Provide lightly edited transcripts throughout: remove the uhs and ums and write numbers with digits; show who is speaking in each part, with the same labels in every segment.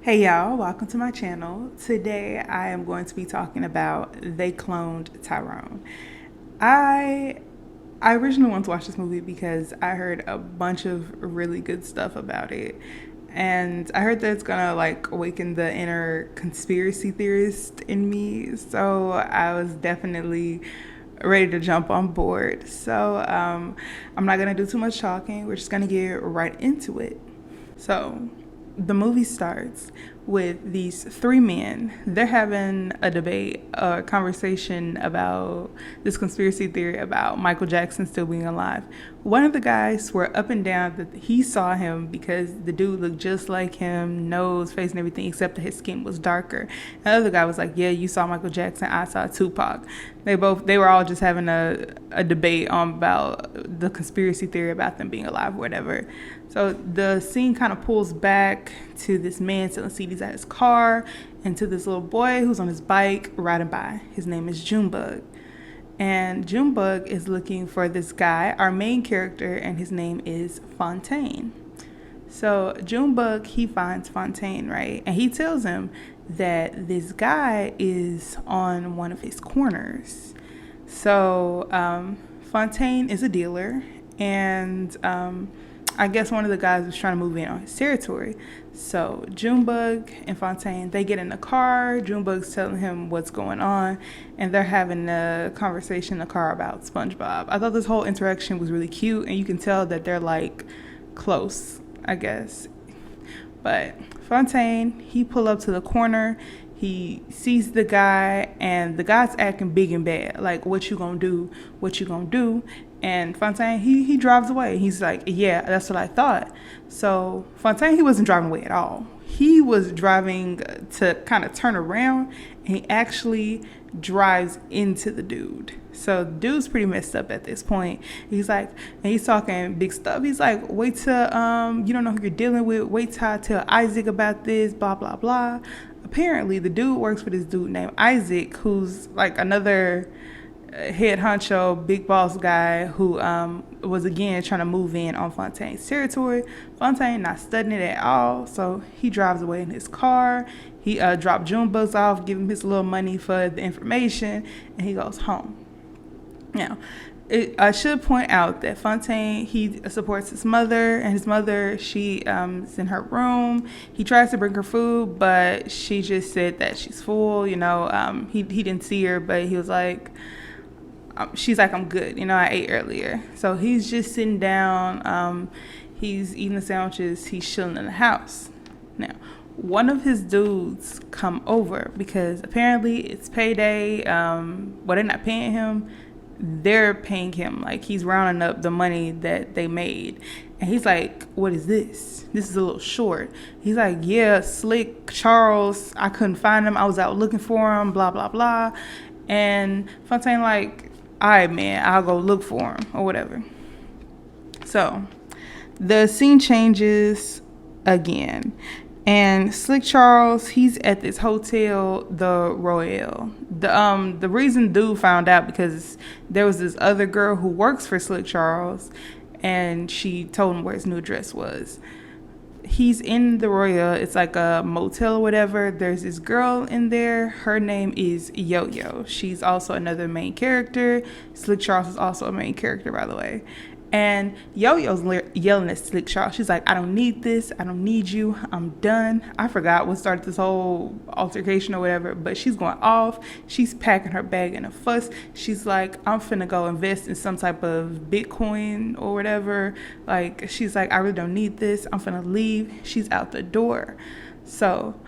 Speaker 1: Hey y'all, welcome to my channel. Today I am going to be talking about They Cloned Tyrone. I I originally wanted to watch this movie because I heard a bunch of really good stuff about it. And I heard that it's gonna like awaken the inner conspiracy theorist in me. So I was definitely ready to jump on board. I'm not gonna do too much talking. We're just gonna get right into it. So the movie starts with these three men. They're having a debate, a conversation about this conspiracy theory about Michael Jackson still being alive. One of the guys swore up and down that he saw him because the dude looked just like him, nose, face, and everything, except that his skin was darker. The other guy was like, "Yeah, you saw Michael Jackson. I saw Tupac." They were all just having a debate on about the conspiracy theory about them being alive or whatever. So the scene kind of pulls back to this man selling CDs at his car and to this little boy who's on his bike riding by. His name is Junebug. And Junebug is looking for this guy, our main character, and his name is Fontaine. So Junebug, he finds Fontaine, right? And he tells him that this guy is on one of his corners. Fontaine is a dealer, and I guess one of the guys was trying to move in on his territory. So Junebug and Fontaine, they get in the car. Junebug's telling him what's going on, and they're having a conversation in the car about SpongeBob. I thought this whole interaction was really cute, and you can tell that they're like close, I guess. But Fontaine, he pull up to the corner. He sees the guy, and the guy's acting big and bad. Like, what you gonna do? What you gonna do? And Fontaine, he drives away. He's like, yeah, that's what I thought. So Fontaine, he wasn't driving away at all. He was driving to kind of turn around, and he actually drives into the dude. So the dude's pretty messed up at this point. He's like, and he's talking big stuff. He's like, wait till you don't know who you're dealing with. Wait till I tell Isaac about this, blah, blah, blah. Apparently, the dude works for this dude named Isaac, who's like another head honcho, big boss guy who was again trying to move in on Fontaine's territory. Fontaine not studying it at all, so he drives away in his car. He dropped Junebug off, give him his little money for the information, and he goes home. Now, I should point out that Fontaine, he supports his mother, and his mother, she is in her room. He tries to bring her food, but she just said that she's full. He didn't see her, but he was like, she's like, I'm good. I ate earlier. So he's just sitting down. He's eating the sandwiches. He's chilling in the house. Now, one of his dudes come over because apparently it's payday. They're not paying him. They're paying him. Like, he's rounding up the money that they made. And he's like, what is this? This is a little short. He's like, yeah, Slick Charles, I couldn't find him. I was out looking for him, blah, blah, blah. And Fontaine like, all right, man, I'll go look for him or whatever. So the scene changes again. And Slick Charles, he's at this hotel, the Royale. The reason dude found out because there was this other girl who works for Slick Charles, and she told him where his new address was. He's in the Royale. It's like a motel or whatever. There's this girl in there. Her name is Yo-Yo. She's also another main character. Slick Charles is also a main character, by the way. And Yo-Yo's yelling at Slick Charles. She's like, I don't need this. I don't need you. I'm done. I forgot what started this whole altercation or whatever, but she's going off. She's packing her bag in a fuss. She's like, I'm finna go invest in some type of Bitcoin or whatever. Like, she's like, I really don't need this. I'm finna leave. She's out the door. So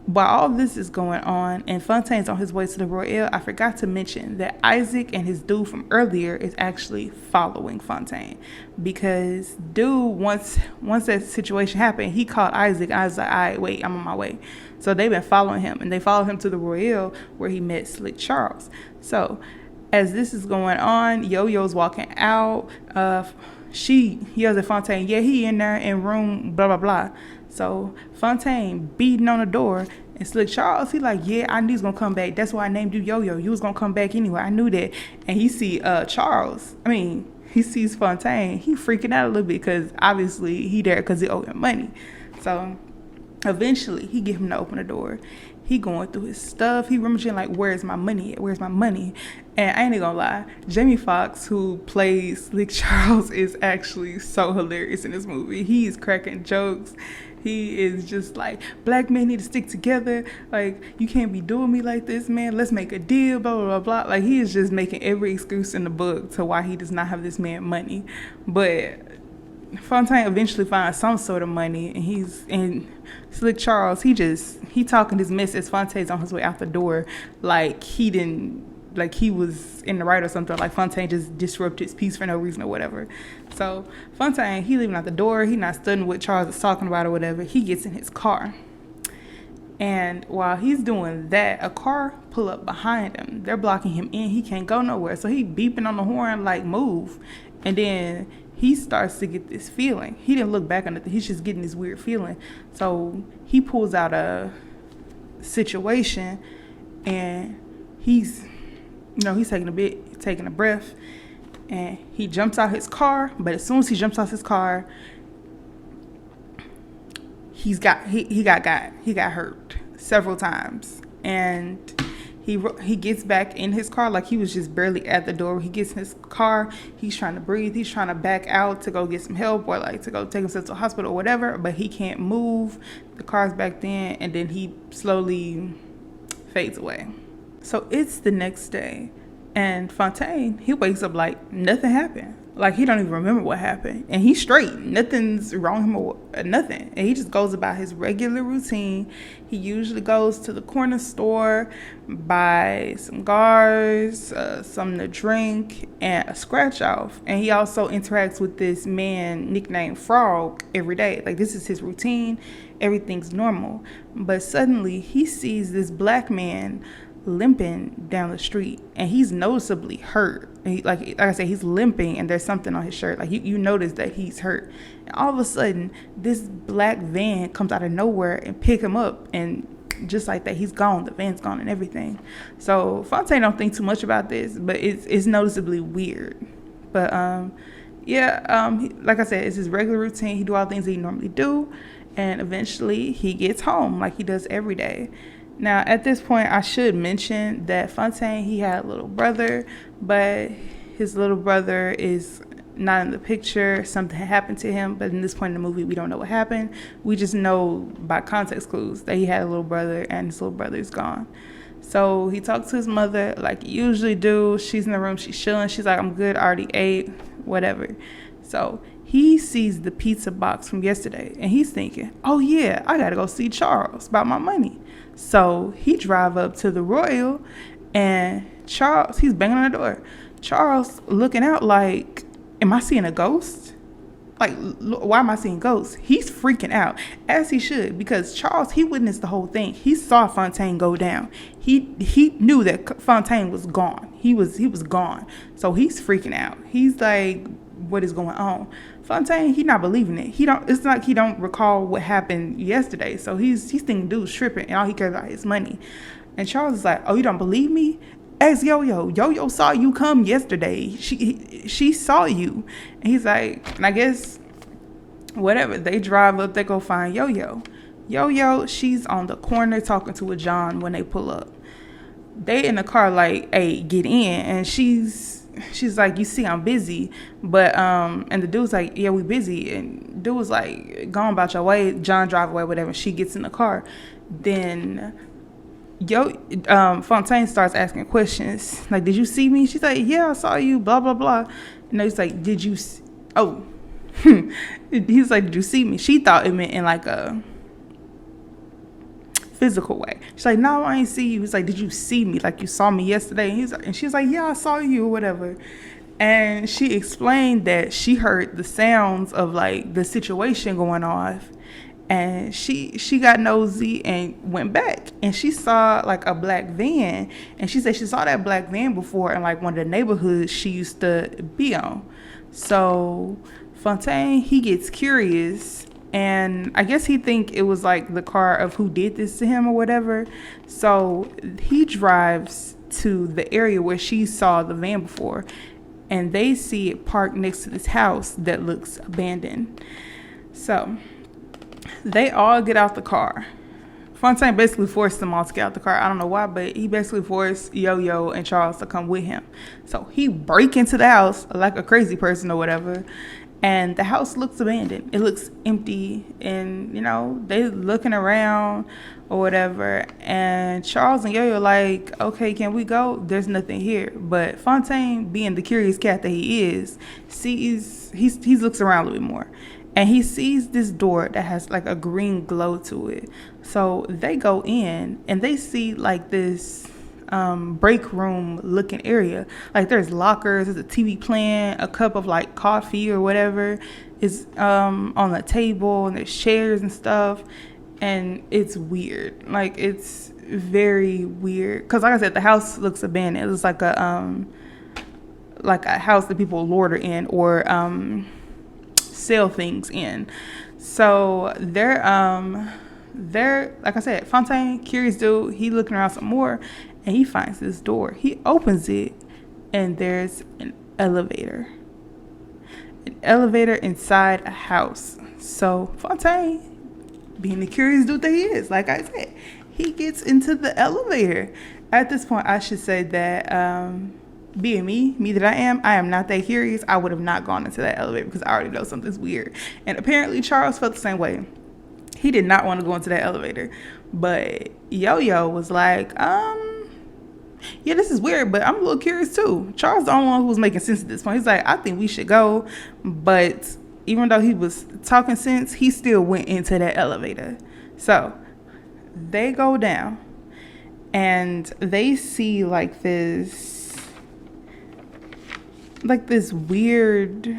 Speaker 1: while all this is going on and Fontaine's on his way to the Royale, I forgot to mention that Isaac and his dude from earlier is actually following Fontaine, because dude, once that situation happened, he called Isaac. I was like, all right, wait, I'm on my way. So they've been following him, and they followed him to the Royale where he met Slick Charles. So as this is going on, Yo-Yo's walking out. She yells at Fontaine, yeah, he in there in room blah, blah, blah. So Fontaine beating on the door, and Slick Charles, he like, yeah, I knew he was gonna come back. That's why I named you Yo-Yo. You was gonna come back anyway. I knew that. And he see he sees Fontaine. He freaking out a little bit because obviously he there because he owed him money. So Eventually, he get him to open the door. He going through his stuff. He rummaging like, where's my money at? Where's my money? And I ain't even gonna lie, Jamie Foxx, who plays Slick Charles, is actually so hilarious in this movie. He is cracking jokes. He is just like, black men need to stick together. Like, you can't be doing me like this, man. Let's make a deal, blah, blah, blah, blah. Like, he is just making every excuse in the book to why he does not have this man money. But Fontaine eventually finds some sort of money, and Slick Charles, he talking his mess as Fontaine's on his way out the door, like he was in the right or something, like Fontaine just disrupted his peace for no reason or whatever. So Fontaine, he leaving out the door, he not studying what Charles is talking about or whatever. He gets in his car, and while he's doing that, a car pull up behind him. They're blocking him in. He can't go nowhere, so he beeping on the horn like, move. And then he starts to get this feeling. He didn't look back on it. He's just getting this weird feeling. So he pulls out a situation, and he's taking a breath, and he jumps out his car. But as soon as he jumps out his car, he got hurt several times, and he gets back in his car like he was just barely at the door. He gets in his car, he's trying to breathe, he's trying to back out to go get some help or like to go take himself to the hospital or whatever, but he can't move. The car's back in, and then he slowly fades away. So it's the next day, and Fontaine, he wakes up like nothing happened. Like, he don't even remember what happened. And he's straight. Nothing's wrong with him or nothing. And he just goes about his regular routine. He usually goes to the corner store, buys some cigars, something to drink, and a scratch off. And he also interacts with this man nicknamed Frog every day. Like, this is his routine. Everything's normal. But suddenly, he sees this black man limping down the street, and he's noticeably hurt. And like I said, he's limping, and there's something on his shirt. Like, you notice that he's hurt. And all of a sudden, this black van comes out of nowhere and pick him up, and just like that, he's gone. The van's gone and everything. So Fontaine don't think too much about this, but it's noticeably weird. But like I said, it's his regular routine. He do all the things that he normally do, and eventually he gets home like he does every day. Now, at this point, I should mention that Fontaine, he had a little brother, but his little brother is not in the picture. Something had happened to him, but in this point in the movie, we don't know what happened. We just know by context clues that he had a little brother, and his little brother is gone. So he talks to his mother like he usually do. She's in the room, she's chilling. She's like, I'm good, I already ate, whatever. So he sees the pizza box from yesterday, and he's thinking, oh yeah, I gotta go see Charles about my money. So he drive up to the Royal, and Charles, he's banging on the door. Charles looking out like, am I seeing a ghost? Like, why am I seeing ghosts? He's freaking out, as he should, because Charles, he witnessed the whole thing. He saw Fontaine go down. He knew that Fontaine was gone. He was gone. So he's freaking out. He's like, what is going on? Fontaine, he not believing it. It's like he don't recall what happened yesterday. So he's thinking dude's tripping, and all he cares about is money. And Charles is like, oh, you don't believe me? Ask Yo-Yo. Yo-Yo saw you come yesterday. She saw you. And he's like, and I guess whatever. They drive up, they go find Yo-Yo. Yo-Yo, she's on the corner talking to a John when they pull up. They in the car like, hey, get in. And she's like, you see, I'm busy. But, and the dude's like, yeah, we busy. And dude was like, go on about your way. John drive away, whatever. She gets in the car. Then Fontaine starts asking questions. Like, did you see me? She's like, yeah, I saw you, blah, blah, blah. And he's like, did you, he's like, did you see me? She thought it meant in like a physical way. She's like, no, I ain't see you. He's like, did you see me? Like, you saw me yesterday? And she's like, yeah, I saw you or whatever. And she explained that she heard the sounds of like the situation going off, and she got nosy and went back, and she saw like a black van, and she said she saw that black van before in like one of the neighborhoods she used to be on. So Fontaine, he gets curious, and I guess he think it was like the car of who did this to him or whatever. So he drives to the area where she saw the van before, and they see it parked next to this house that looks abandoned. So They all get out the car. Fontaine basically forced them all to get out the car. I don't know why, but he basically forced Yo-Yo and Charles to come with him. So he break into the house like a crazy person or whatever, and the house looks abandoned. It looks empty, and they looking around or whatever. And Charles and Yo-Yo like, okay, can we go? There's nothing here. But Fontaine, being the curious cat that he is, he looks around a little bit more. And he sees this door that has like a green glow to it. So they go in and they see like this break room looking area. Like there's lockers, there's a TV playing, a cup of like coffee or whatever is on the table, and there's chairs and stuff. And it's weird. Like it's very weird. Cause like I said, the house looks abandoned. It looks like a house that people loiter in or sell things in. So they're like I said, Fontaine, curious dude, he looking around some more, and he finds this door. He opens it, and there's an elevator inside a house. So Fontaine, being the curious dude that he is, like I said, he gets into the elevator. At this point, I should say that being me that I am not that curious. I would have not gone into that elevator because I already know something's weird. And apparently Charles felt the same way. He did not want to go into that elevator. But Yo-Yo was like, yeah, this is weird, but I'm a little curious too. Charles the only one who was making sense at this point. He's like, I think we should go. But even though he was talking sense, he still went into that elevator. So they go down and they see like this weird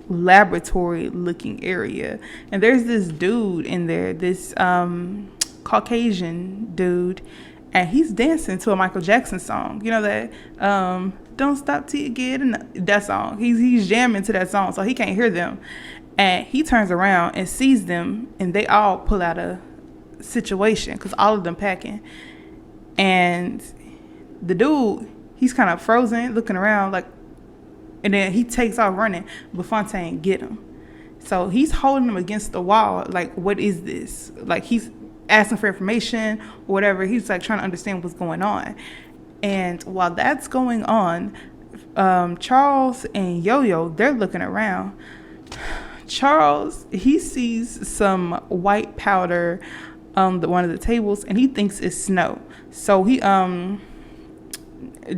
Speaker 1: laboratory looking area, and there's this dude in there, this Caucasian dude, and he's dancing to a Michael Jackson song, that don't stop till you get enough, that song. He's jamming to that song, so he can't hear them, and he turns around and sees them, and they all pull out a situation because all of them packing, and the dude, he's kind of frozen looking around like. And then he takes off running, but Fontaine get him. So he's holding him against the wall. Like, what is this? Like, he's asking for information or whatever. He's like trying to understand what's going on. And while that's going on, Charles and Yo-Yo, they're looking around. Charles, he sees some white powder on one of the tables, and he thinks it's snow. So he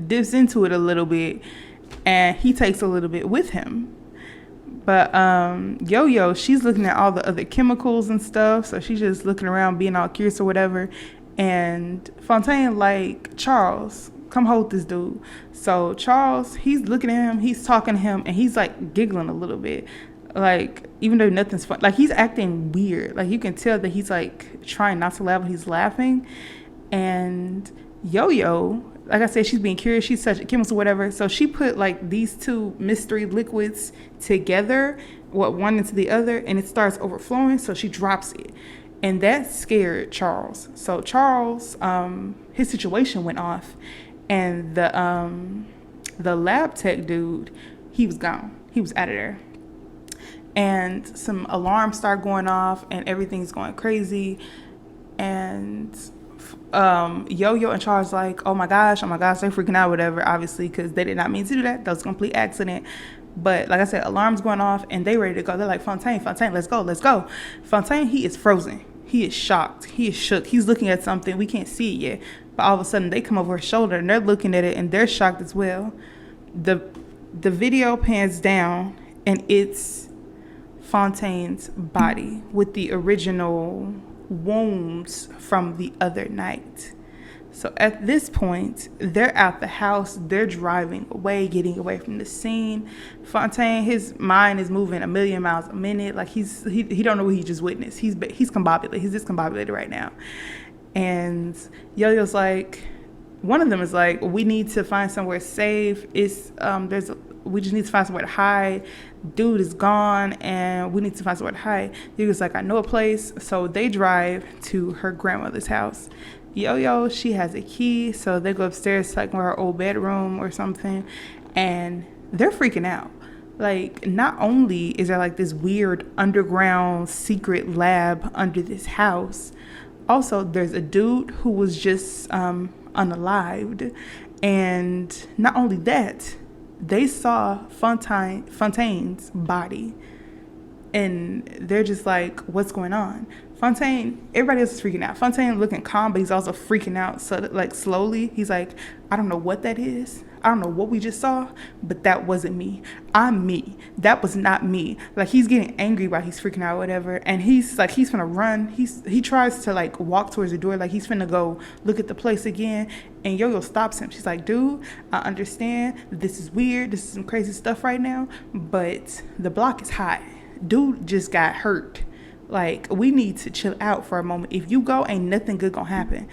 Speaker 1: dips into it a little bit, and he takes a little bit with him. But Yo-Yo, she's looking at all the other chemicals and stuff, so she's just looking around being all curious or whatever. And Fontaine like, Charles, come hold this dude. So Charles, he's looking at him, he's talking to him, and he's like giggling a little bit. Like, even though nothing's fun, like he's acting weird. Like you can tell that he's like trying not to laugh, but he's laughing. And Yo-Yo, like I said, she's being curious. She's such a chemist or whatever. So she put like these two mystery liquids together, one into the other, and it starts overflowing. So she drops it, and that scared Charles. So Charles, his situation went off, and the lab tech dude, he was gone. He was out of there. And some alarms start going off, and everything's going crazy. And Yo-Yo and Charles like, oh my gosh, they're freaking out, whatever, obviously, because they did not mean to do that. That was a complete accident. But like I said, alarms going off, and they ready to go. They're like, Fontaine, let's go. Fontaine, he is frozen. He is shocked. He is shook. He's looking at something. We can't see it yet. But all of a sudden, they come over his shoulder, and they're looking at it, and they're shocked as well. The video pans down, and it's Fontaine's body with the original wounds from the other night. So at this point, they're out the house, they're driving away, getting away from the scene. Fontaine, his mind is moving a million miles a minute. Like he don't know what he just witnessed. He's discombobulated. He's discombobulated right now. And Yo-Yo's like, one of them is like, we need to find somewhere safe. We just need to find somewhere to hide. Dude is gone, and we need to find somewhere to hide. He was like, I know a place. So they drive to her grandmother's house. Yo-Yo, she has a key, so they go upstairs to like her old bedroom or something, and they're freaking out. Like, not only is there like this weird underground secret lab under this house, also there's a dude who was just unalived. And not only that, they saw Fontaine's body, and they're just like, what's going on? Fontaine, everybody else is freaking out. Fontaine looking calm, but he's also freaking out. So like slowly, he's like, I don't know what that is. I don't know what we just saw, but that wasn't me. I'm me. That was not me. Like, he's getting angry while he's freaking out or whatever. And he's like, he's finna run. He tries to like walk towards the door, like he's finna go look at the place again. And Yo-Yo stops him. She's like, dude, I understand this is weird. This is some crazy stuff right now, but the block is hot. Dude just got hurt. Like, we need to chill out for a moment. If you go, ain't nothing good gonna happen.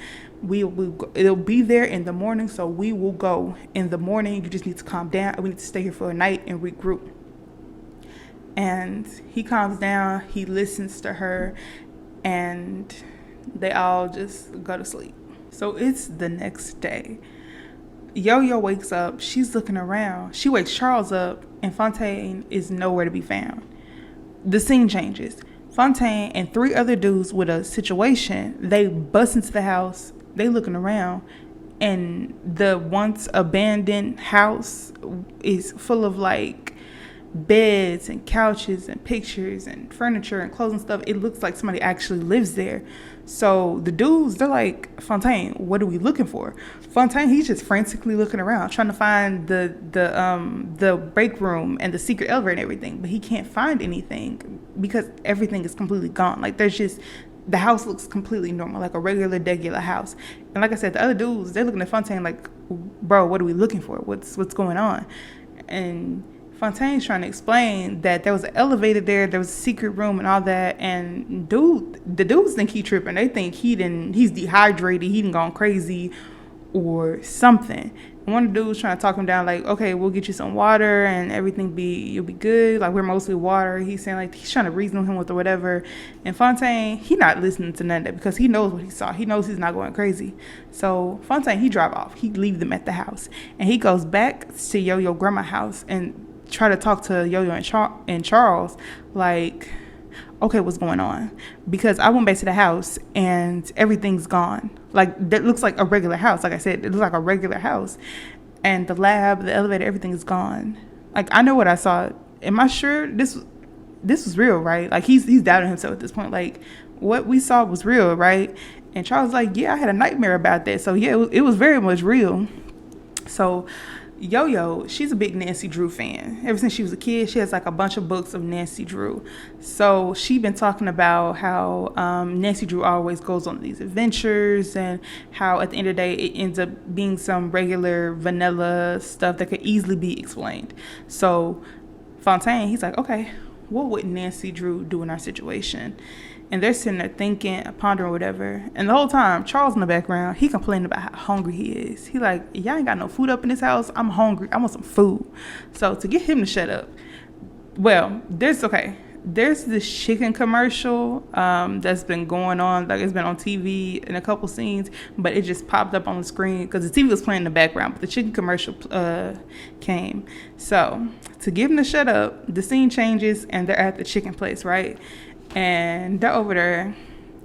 Speaker 1: It'll be there in the morning, so we will go in the morning. You just need to calm down. We need to stay here for a night and regroup. And he calms down. He listens to her, and they all just go to sleep. So it's the next day. Yo-Yo wakes up. She's looking around. She wakes Charles up, and Fontaine is nowhere to be found. The scene changes. Fontaine and 3 other dudes with a situation, they bust into the house. They looking around, and the once abandoned house is full of like beds and couches and pictures and furniture and clothes and stuff. It looks like somebody actually lives there. So the dudes, they're like, Fontaine, what are we looking for? Fontaine, he's just frantically looking around, trying to find the break room and the secret elevator and everything, but he can't find anything because everything is completely gone. Like, there's just, the house looks completely normal, like a regular house. And like I said, the other dudes, they're looking at Fontaine like, bro, what are we looking for? What's going on? And Fontaine's trying to explain that there was an elevator there was a secret room and all that, and the dudes think he tripping. They think he's dehydrated, he done gone crazy or something. And one of the dudes trying to talk him down, like, okay, we'll get you some water and you'll be good. Like, we're mostly water. He's saying, like, he's trying to reason with him with or whatever. And Fontaine, he not listening to none of that because he knows what he saw. He knows he's not going crazy. So Fontaine, he drive off. He leave them at the house. And he goes back to Yo-Yo grandma's house and try to talk to Yo-Yo and Charles, like, okay, what's going on? Because I went back to the house and everything's gone. Like, that looks like a regular house. Like I said, it looks like a regular house. And the lab, the elevator, everything is gone. Like, I know what I saw. Am I sure this was real, right? Like, he's doubting himself at this point. Like, what we saw was real, right? And Charles was like, yeah, I had a nightmare about that. So, yeah, it was very much real. So Yo-Yo, she's a big Nancy Drew fan. Ever since she was a kid, she has like a bunch of books of Nancy Drew. So she been talking about how Nancy Drew always goes on these adventures, and how at the end of the day it ends up being some regular vanilla stuff that could easily be explained. So Fontaine, he's like, okay, what would Nancy Drew do in our situation? And they're sitting there thinking, pondering, whatever. And the whole time, Charles in the background, he complaining about how hungry he is. He like, y'all ain't got no food up in this house. I'm hungry. I want some food. So to get him to shut up, well, there's this chicken commercial that's been going on. Like, it's been on TV in a couple scenes, but it just popped up on the screen because the TV was playing in the background, but the chicken commercial came. So to get him to shut up, the scene changes and they're at the chicken place, right? And they're over there,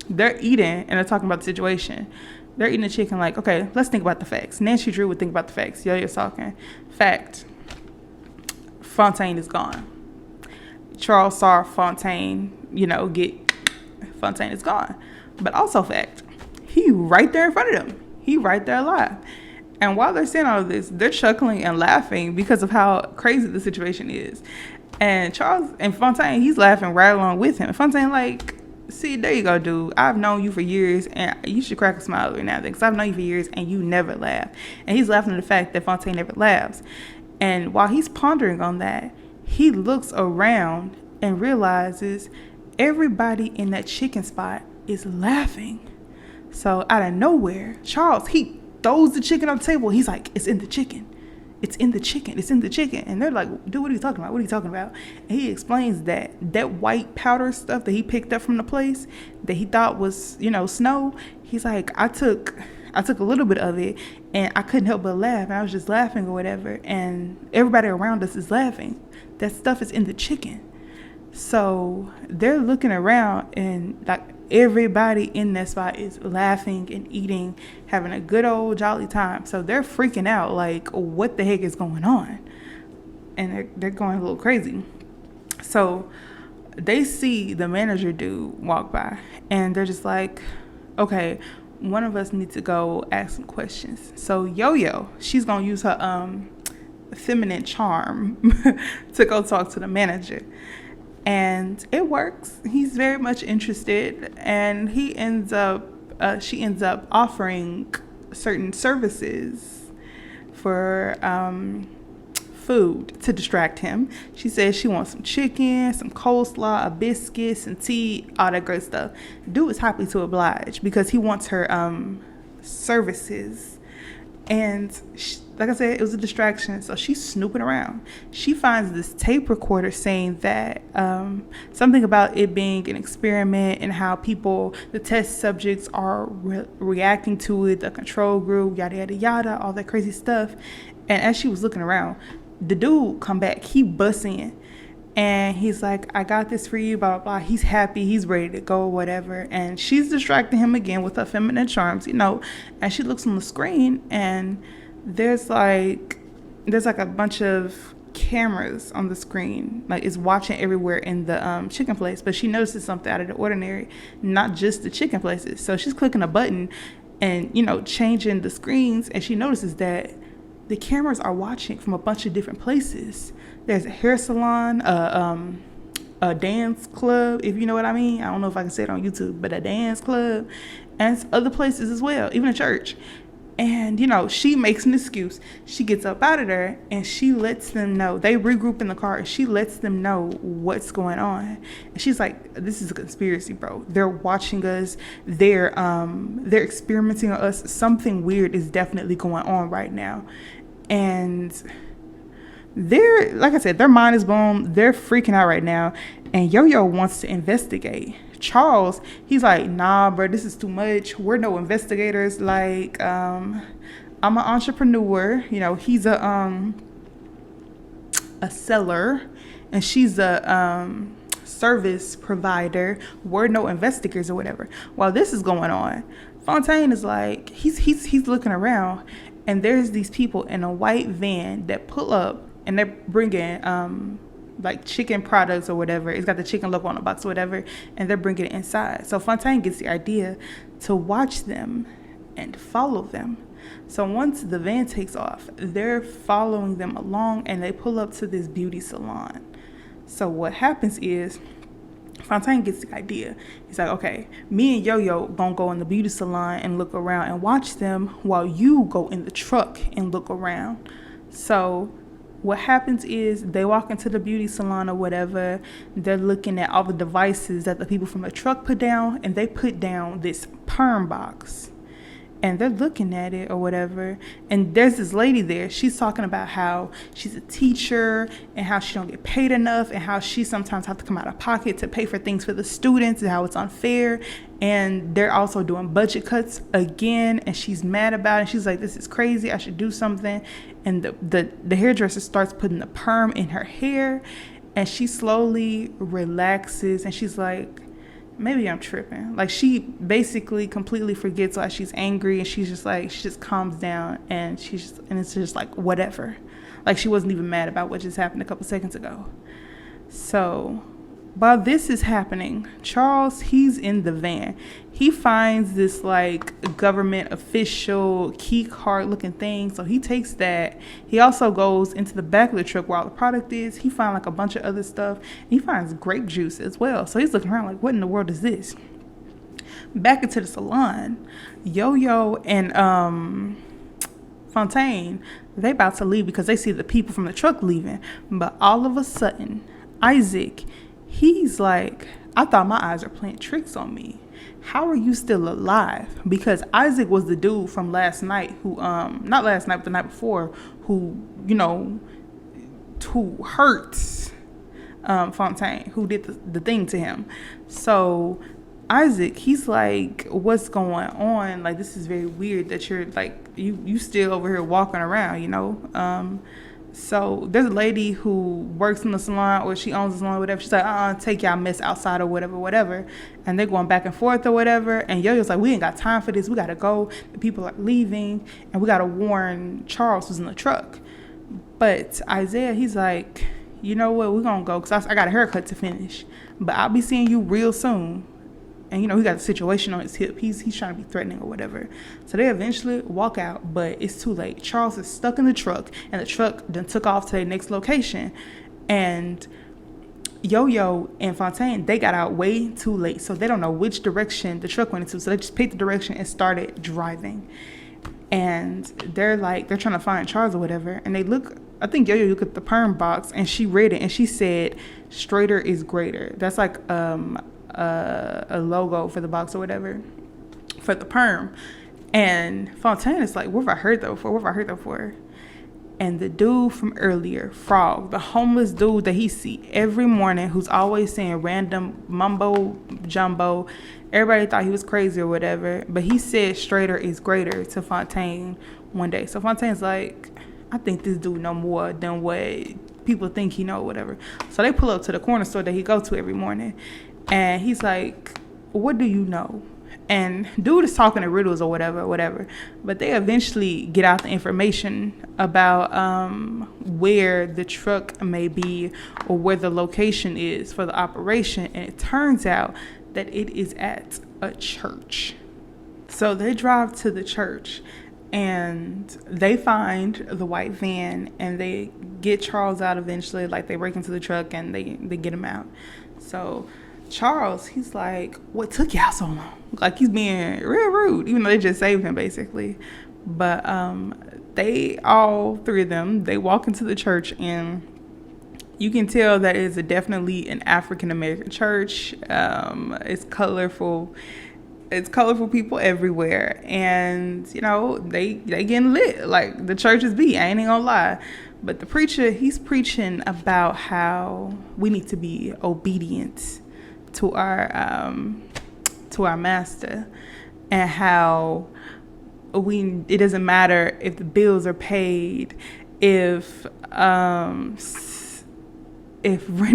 Speaker 1: they're eating, and they're talking about the situation. They're eating the chicken like, okay, let's think about the facts. Nancy Drew would think about the facts. Yo-Yo's talking. Fact, Fontaine is gone. Charles saw Fontaine, Fontaine is gone. But also fact, he right there in front of them. He right there alive. And while they're saying all of this, they're chuckling and laughing because of how crazy the situation is. And Charles and Fontaine, he's laughing right along with him. Fontaine like, see, there you go, dude. I've known you for years, and you should crack a smile every now and then, because I've known you for years, and you never laugh. And he's laughing at the fact that Fontaine never laughs. And while he's pondering on that, he looks around and realizes everybody in that chicken spot is laughing. So out of nowhere, Charles, he throws the chicken on the table. He's like, it's in the chicken. It's in the chicken. It's in the chicken. And they're like, dude, what are you talking about? What are you talking about? And he explains that white powder stuff that he picked up from the place that he thought was, snow. He's like, I took I took a little bit of it, and I couldn't help but laugh. I was just laughing or whatever, and everybody around us is laughing. That stuff is in the chicken. So they're looking around, and like everybody in that spot is laughing and eating, having a good old jolly time. So they're freaking out, like, what the heck is going on? And they're going a little crazy. So they see the manager dude walk by, and they're just like, okay, one of us needs to go ask some questions. So Yo-Yo, she's gonna use her feminine charm to go talk to the manager, and it works. He's very much interested, and she ends up offering certain services for food to distract him. She says she wants some chicken, some coleslaw, a biscuit, some tea, all that great stuff. Dude is happy to oblige because he wants her services. And like I said, it was a distraction. So she's snooping around. She finds this tape recorder saying that something about it being an experiment and how the test subjects are reacting to it, the control group, yada, yada, yada, all that crazy stuff. And as she was looking around, the dude come back. He busts in. And he's like, I got this for you, blah, blah, blah. He's happy. He's ready to go, whatever. And she's distracting him again with her feminine charms, And she looks on the screen, and there's like a bunch of cameras on the screen. Like, it's watching everywhere in the chicken place. But she notices something out of the ordinary, not just the chicken places. So she's clicking a button and, changing the screens. And she notices that the cameras are watching from a bunch of different places. There's a hair salon, a dance club, if you know what I mean. I don't know if I can say it on YouTube, but a dance club, and other places as well, even a church. And, she makes an excuse. She gets up out of there, and she lets them know. They regroup in the car, and she lets them know what's going on. And she's like, this is a conspiracy, bro. They're watching us. They're experimenting on us. Something weird is definitely going on right now. And like I said, their mind is blown. They're freaking out right now. And Yo-Yo wants to investigate. Charles, he's like, nah, bro, this is too much. We're no investigators. Like, I'm an entrepreneur. He's a seller, and she's a service provider. We're no investigators or whatever. While this is going on, Fontaine is like, he's looking around, and there's these people in a white van that pull up, and they're bringing like chicken products or whatever. It's got the chicken logo on the box or whatever, and they're bringing it inside. So Fontaine gets the idea to watch them and follow them. So once the van takes off, they're following them along, and they pull up to this beauty salon. So what happens is Fontaine gets the idea. He's like, okay, me and Yo-Yo gonna go in the beauty salon and look around and watch them while you go in the truck and look around. So what happens is they walk into the beauty salon or whatever. They're looking at all the devices that the people from the truck put down, and they put down this perm box. And they're looking at it or whatever. And there's this lady there. She's talking about how she's a teacher and how she don't get paid enough, and how she sometimes have to come out of pocket to pay for things for the students, and how it's unfair. And they're also doing budget cuts again. And she's mad about it. She's like, this is crazy. I should do something. And the hairdresser starts putting the perm in her hair. And she slowly relaxes. And she's like, maybe I'm tripping. Like, she basically completely forgets why she's angry, and she just calms down, and it's just like, whatever. Like, she wasn't even mad about what just happened a couple seconds ago. So while this is happening, Charles, he's in the van. He finds this like government official key card looking thing. So he takes that. He also goes into the back of the truck where all the product is. He finds like a bunch of other stuff. He finds grape juice as well. So he's looking around like, what in the world is this? Back into the salon, Yo-Yo and Fontaine, they about to leave because they see the people from the truck leaving. But all of a sudden, Isaac, he's like, I thought my eyes are playing tricks on me. How are you still alive? Because Isaac was the dude from last night who, not last night, but the night before, who hurt Fontaine, who did the thing to him. So Isaac, he's like, what's going on? Like, this is very weird that you're like, you still over here walking around, you know? So there's a lady who works in the salon, or she owns the salon or whatever. She's like, take y'all mess outside or whatever. And they're going back and forth or whatever. And Yo-Yo's like, we ain't got time for this. We got to go. The people are leaving. And we got to warn Charles, who's in the truck. But Isaiah, he's like, you know what? We're going to go because I got a haircut to finish. But I'll be seeing you real soon. And, he got a situation on his hip. He's trying to be threatening or whatever. So they eventually walk out, but it's too late. Charles is stuck in the truck, and the truck then took off to their next location. And Yo-Yo and Fontaine, they got out way too late. So they don't know which direction the truck went into. So they just picked the direction and started driving. And they're trying to find Charles or whatever. And they look, I think Yo-Yo looked at the perm box, and she read it, and she said, straighter is greater. That's like a logo for the box or whatever, for the perm. And Fontaine is like, where have I heard that before? And the dude from earlier, Frog, the homeless dude that he see every morning, who's always saying random mumbo jumbo, everybody thought he was crazy or whatever, but he said straighter is greater to Fontaine one day. So Fontaine's like, I think this dude know more than what people think he know or whatever. So they pull up to the corner store that he go to every morning. And he's like, what do you know? And dude is talking in riddles or whatever. But they eventually get out the information about where the truck may be or where the location is for the operation. And it turns out that it is at a church. So they drive to the church and they find the white van and they get Charles out eventually. Like, they break into the truck and they get him out. So Charles, he's like, what took y'all so long? Like, he's being real rude, even though they just saved him, basically. But they, all three of them, they walk into the church, and you can tell that it's definitely an African-American church. It's colorful. It's colorful people everywhere. And, they getting lit. Like, the church is beat. I ain't gonna lie. But the preacher, he's preaching about how we need to be obedient to our master, and how it doesn't matter if the bills are paid, if rent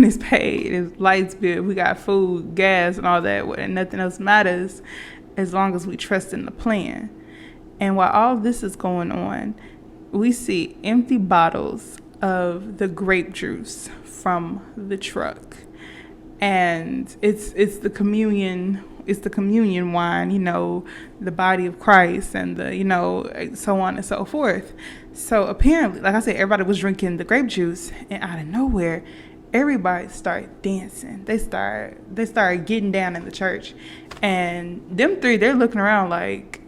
Speaker 1: is paid, if lights bill, we got food, gas, and all that, and nothing else matters as long as we trust in the plan. And while all this is going on, we see empty bottles of the grape juice from the truck. And it's the communion wine, the body of Christ, and the, so on and so forth. So apparently, like I said, everybody was drinking the grape juice, and out of nowhere, everybody started dancing. They started getting down in the church, and them three, they're looking around like,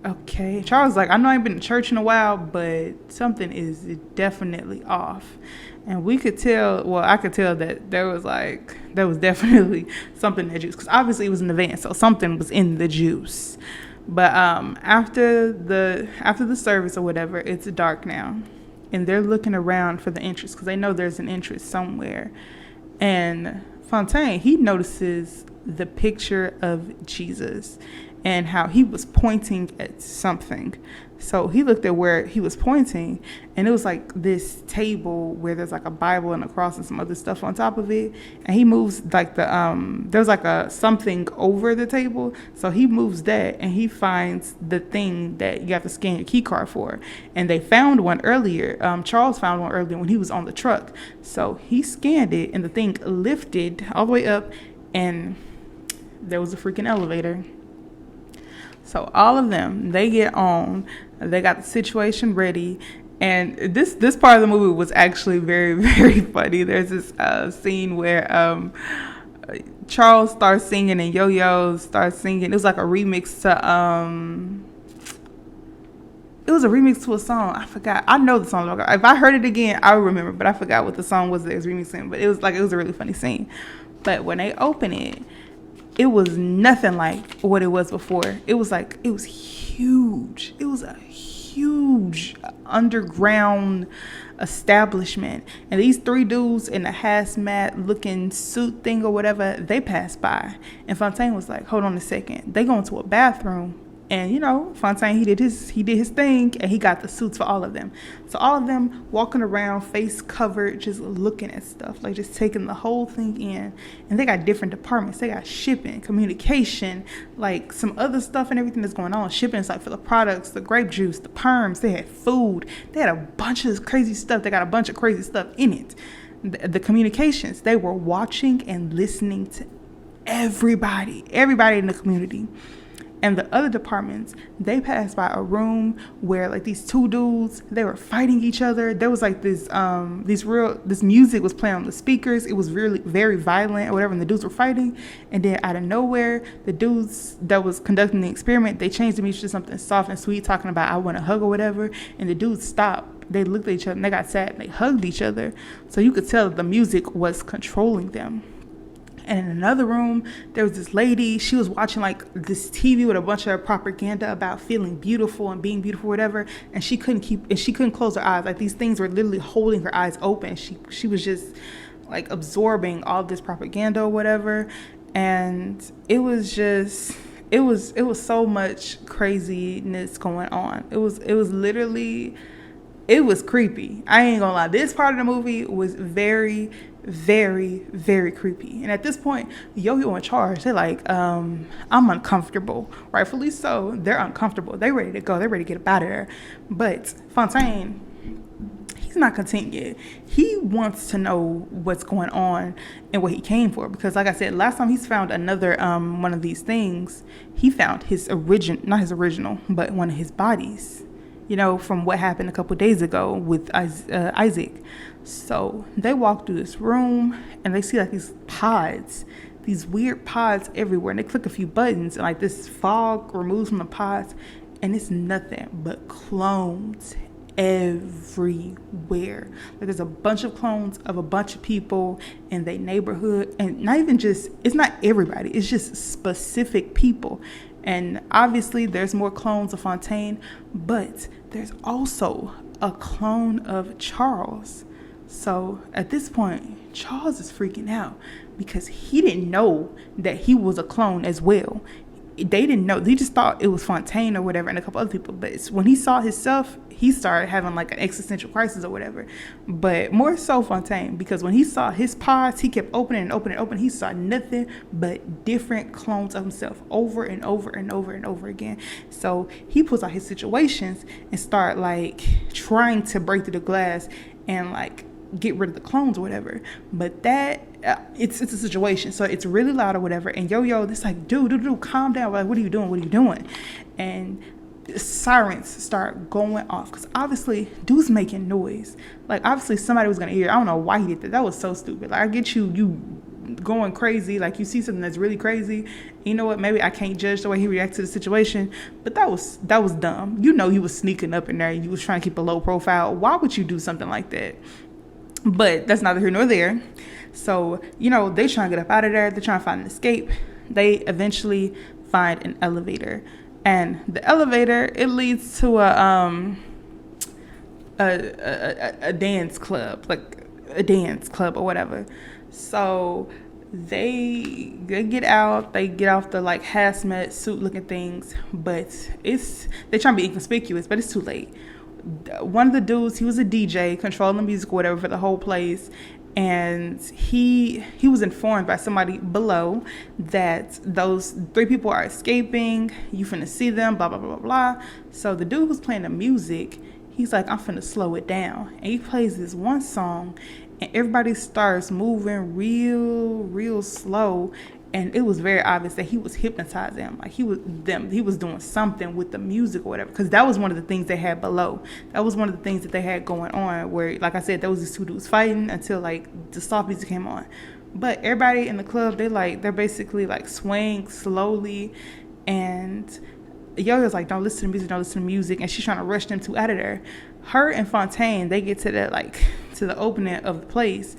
Speaker 1: okay. Charles was like, I know I ain't been to church in a while, but something is definitely off. And we could tell, well, I could tell that there was definitely something in the juice. Because obviously it was in the van, so something was in the juice. But after the service or whatever, it's dark now. And they're looking around for the entrance because they know there's an entrance somewhere. And Fontaine, he notices the picture of Jesus and how he was pointing at something. So he looked at where he was pointing, and it was like this table where there's like a Bible and a cross and some other stuff on top of it. And he moves like there's like a something over the table. So he moves that, and he finds the thing that you have to scan your key card for. And they found one earlier. Charles found one earlier when he was on the truck. So he scanned it, and the thing lifted all the way up, and there was a freaking elevator. So all of them, they get on, they got the situation ready, and this part of the movie was actually very, very funny. There's this scene where Charles starts singing and Yo-Yo starts singing. It was like a remix to a song. I forgot. I know the song. If I heard it again, I would remember, but I forgot what the song was that it was remixing. But it was a really funny scene. But when they open it, it was nothing like what it was before. It was huge. It was a huge huge underground establishment, and these three dudes in a hazmat looking suit thing or whatever, they passed by, and Fontaine was like, hold on a second, they go into a bathroom. And Fontaine, he did his thing, and he got the suits for all of them. So all of them walking around, face covered, just looking at stuff, like just taking the whole thing in. And they got different departments. They got shipping, communication, like some other stuff and everything that's going on. Shipping is like for the products, the grape juice, the perms. They had food. They had a bunch of crazy stuff. They got a bunch of crazy stuff in it. The communications, they were watching and listening to everybody in the community. And the other departments, they passed by a room where like these two dudes, they were fighting each other. There was like this music was playing on the speakers. It was really very violent or whatever, and the dudes were fighting. And then out of nowhere, the dudes that was conducting the experiment, they changed the music to something soft and sweet, talking about I want a hug or whatever. And the dudes stopped. They looked at each other and they got sad and they hugged each other. So you could tell that the music was controlling them. And in another room, there was this lady. She was watching like this TV with a bunch of propaganda about feeling beautiful and being beautiful, whatever. And she couldn't close her eyes. Like these things were literally holding her eyes open. She was just like absorbing all this propaganda or whatever. And it was so much craziness going on. It was creepy. I ain't gonna lie. This part of the movie was very, very, very creepy. And at this point, Yo-Yo in charge, they're like, I'm uncomfortable. Rightfully so. They're uncomfortable. They're ready to go. They're ready to get up out of there. But Fontaine, he's not content yet. He wants to know what's going on and what he came for. Because like I said, last time he's found another one of these things, he found not his original, but one of his bodies. From what happened a couple of days ago with Isaac. So they walk through this room and they see like these weird pods everywhere. And they click a few buttons and like this fog removes from the pods, and it's nothing but clones everywhere. Like there's a bunch of clones of a bunch of people in their neighborhood, and it's not everybody. It's just specific people. And obviously there's more clones of Fontaine, but there's also a clone of Charles. So at this point, Charles is freaking out because he didn't know that he was a clone as well. They didn't know. They just thought it was Fontaine or whatever and a couple other people. But when he saw himself, he started having like an existential crisis or whatever. But more so Fontaine, because when he saw his pods, he kept opening and opening and opening. He saw nothing but different clones of himself over and over and over and over again. So he pulls out his situations and start like trying to break through the glass and like get rid of the clones or whatever. But that it's a situation, so it's really loud or whatever. And Yo-Yo, it's like, dude, calm down. Like, what are you doing? And sirens start going off because obviously dude's making noise. Like obviously somebody was gonna hear. I don't know why he did that. That was so stupid. Like I get you going crazy, like you see something that's really crazy. You know what, maybe I can't judge the way he reacted to the situation, but that was dumb. He was sneaking up in there and you was trying to keep a low profile. Why would you do something like that? But that's neither here nor there. So, they trying to get up out of there. They're trying to find an escape. They eventually find an elevator. And the elevator, it leads to a dance club, like a dance club or whatever. So they get out. They get off the like hazmat suit looking things. But they're trying to be inconspicuous, but it's too late. One of the dudes, he was a DJ controlling the music or whatever for the whole place, and he was informed by somebody below that those three people are escaping. You finna see them, blah blah blah blah blah. So the dude who's playing the music, he's like, I'm finna slow it down, and he plays this one song, and everybody starts moving real slow. And it was very obvious that he was hypnotizing them. Like he was doing something with the music or whatever. Because that was one of the things they had below. That was one of the things that they had going on. Where, like I said, there was these two dudes fighting until like the soft music came on. But everybody in the club, they're basically like swaying slowly. And Yo-Yo's like, don't listen to music. And she's trying to rush them two out of there. Her and Fontaine, they get to the opening of the place.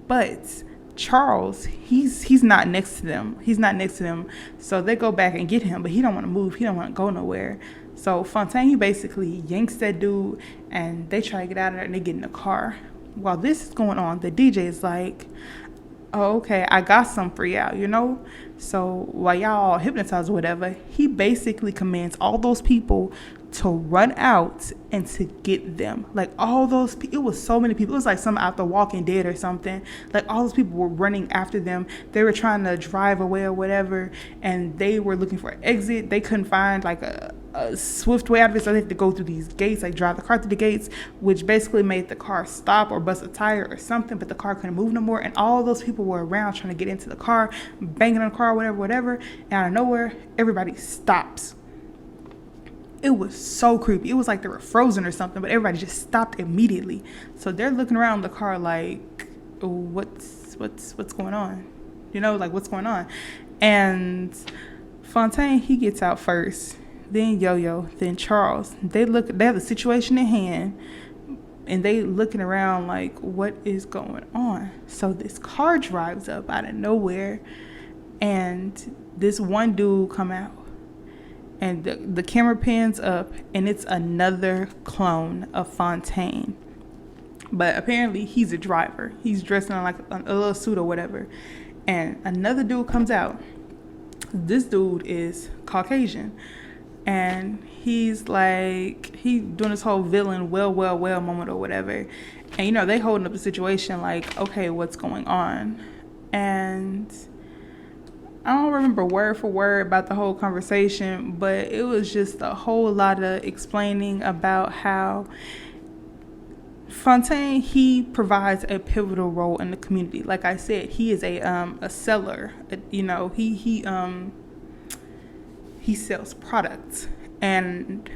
Speaker 1: But Charles, he's not next to them. He's not next to them. So they go back and get him, but he don't want to move. He don't want to go nowhere. So Fontaine, he basically yanks that dude, and they try to get out of there, and they get in the car. While this is going on, the DJ is like, oh, okay, I got some for y'all, you know? So while y'all all hypnotized or whatever, he basically commands all those people to run out and to get them. Like all those people, it was so many people. It was like some out The Walking Dead or something. Like all those people were running after them. They were trying to drive away or whatever, and they were looking for an exit. They couldn't find like a swift way out of it, so they had to go through these gates, like drive the car through the gates, which basically made the car stop or bust a tire or something, but the car couldn't move no more. And all those people were around trying to get into the car, banging on the car, whatever. And out of nowhere, everybody stops. It was so creepy. It was like they were frozen or something, but everybody just stopped immediately. So they're looking around the car like, what's going on? You know, like what's going on? And Fontaine, he gets out first. Then Yo-Yo, then Charles. They have the situation in hand, and they looking around like, what is going on? So this car drives up out of nowhere, and this one dude come out, and the camera pans up, and it's another clone of Fontaine. But apparently he's a driver. He's dressed in like a little suit or whatever. And another dude comes out. This dude is Caucasian. And he's like, he doing this whole villain well moment or whatever. And, you know, they holding up the situation like, okay, what's going on? And I don't remember word for word about the whole conversation, but it was just a whole lot of explaining about how Fontaine, he provides a pivotal role in the community. Like I said, he is a seller. You know, he sells products, and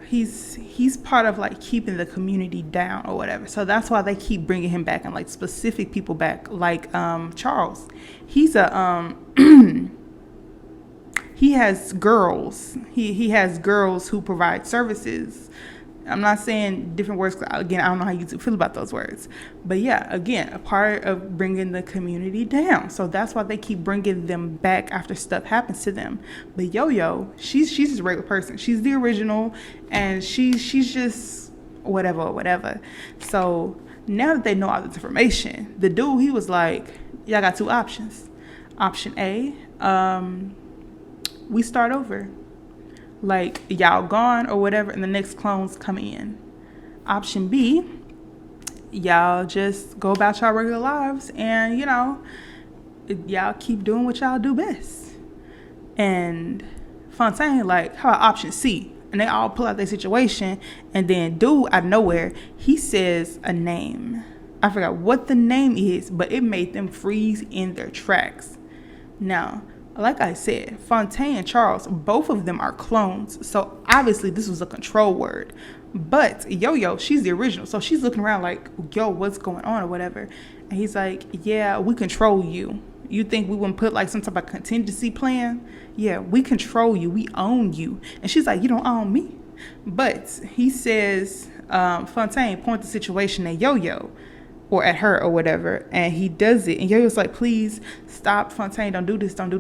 Speaker 1: he's part of like keeping the community down or whatever. So that's why they keep bringing him back, and like specific people back, like Charles. He's a he has girls. He has girls who provide services. I'm not saying different words. Again, I don't know how you feel about those words. But yeah, again, a part of bringing the community down. So that's why they keep bringing them back after stuff happens to them. But Yo-Yo, she's just a regular person. She's the original, and she's just whatever. So now that they know all this information, the dude, he was like, y'all got two options. Option A, we start over. Like, y'all gone or whatever, and the next clones come in. Option B, y'all just go about y'all regular lives, and, you know, y'all keep doing what y'all do best. And Fontaine, like, how about option C? And they all pull out their situation, and then dude out of nowhere, he says a name. I forgot what the name is, but it made them freeze in their tracks. Now, like I said, Fontaine and Charles, both of them are clones. So obviously this was a control word. But Yo-Yo, she's the original. So she's looking around like, yo, what's going on or whatever. And he's like, yeah, we control you. You think we wouldn't put like some type of contingency plan? Yeah, we control you. We own you. And she's like, you don't own me. But he says, Fontaine point the situation at Yo-Yo, or at her or whatever, and he does it, and Yo-Yo's like, please stop, Fontaine, don't do this, and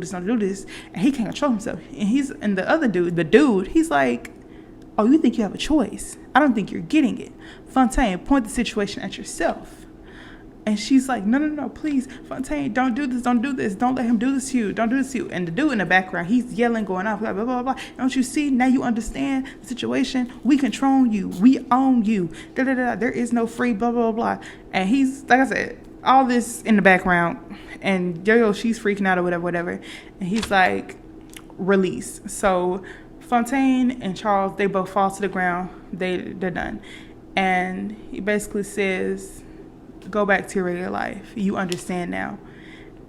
Speaker 1: he can't control himself. And the other dude, he's like, oh, you think you have a choice? I don't think you're getting it. Fontaine, point the situation at yourself. And she's like, no, please, Fontaine, don't do this, don't let him do this to you, And the dude in the background, he's yelling, going off, blah, blah, blah, blah. Don't you see? Now you understand the situation. We control you. We own you. There is no free, blah, blah, blah. And he's, like I said, all this in the background. And Yo-Yo, she's freaking out or whatever. And he's like, release. So Fontaine and Charles, they both fall to the ground. They're done. And he basically says, go back to your regular life. You understand now.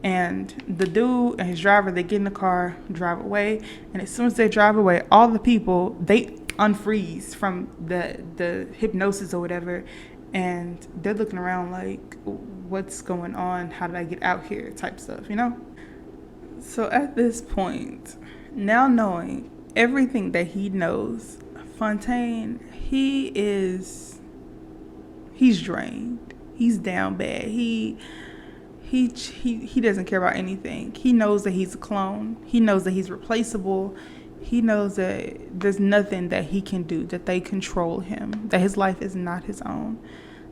Speaker 1: And the dude and his driver, they get in the car, drive away. And as soon as they drive away, all the people, they unfreeze from the hypnosis or whatever. And they're looking around like, what's going on? How did I get out here? Type stuff, you know? So at this point, now knowing everything that he knows, Fontaine, he's drained. He's down bad. He he doesn't care about anything. He knows that he's a clone. He knows that he's replaceable. He knows that there's nothing that he can do, that they control him, that his life is not his own.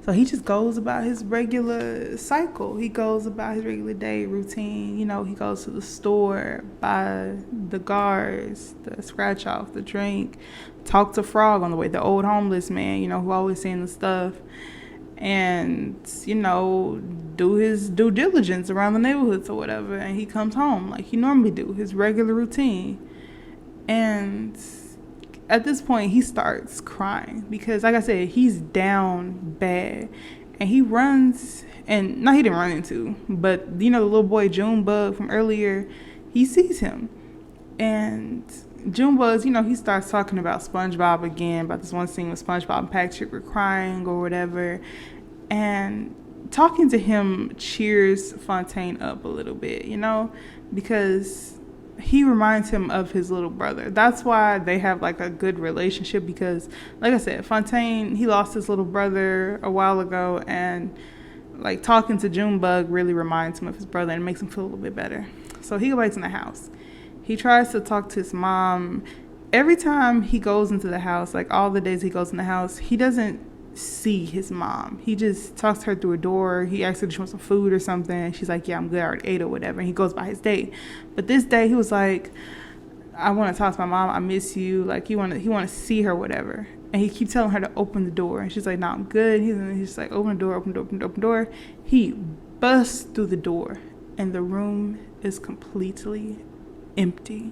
Speaker 1: So he just goes about his regular cycle. He goes about his regular day routine. You know, he goes to the store, buy the guards, the scratch off, the drink, talk to Frog on the way, the old homeless man, you know, who always saying the stuff. And, you know, do his due diligence around the neighborhoods or whatever. And he comes home like he normally do, his regular routine. And at this point, he starts crying because, like I said, he's down bad. And he runs, and no, he didn't run into, but, you know, the little boy Junebug from earlier, he sees him. And Junebug's, you know, he starts talking about SpongeBob again, about this one scene with SpongeBob and Patrick were crying or whatever. And talking to him cheers Fontaine up a little bit, you know, because he reminds him of his little brother. That's why they have like a good relationship, because like I said, Fontaine, he lost his little brother a while ago, and like talking to Junebug really reminds him of his brother and makes him feel a little bit better. So he goes back in the house. He tries to talk to his mom. Every time he goes into the house, like all the days he goes in the house, he doesn't see his mom. He just talks to her through a door. He asks her if she wants some food or something. She's like, yeah, I'm good, I already ate or whatever. And he goes by his day. But this day he was like, I want to talk to my mom, I miss you. Like he want to see her, whatever. And he keeps telling her to open the door, and she's like, no, I'm good. He's just like, open the door, open the door, open the door, open the door. He busts through the door, and the room is completely empty.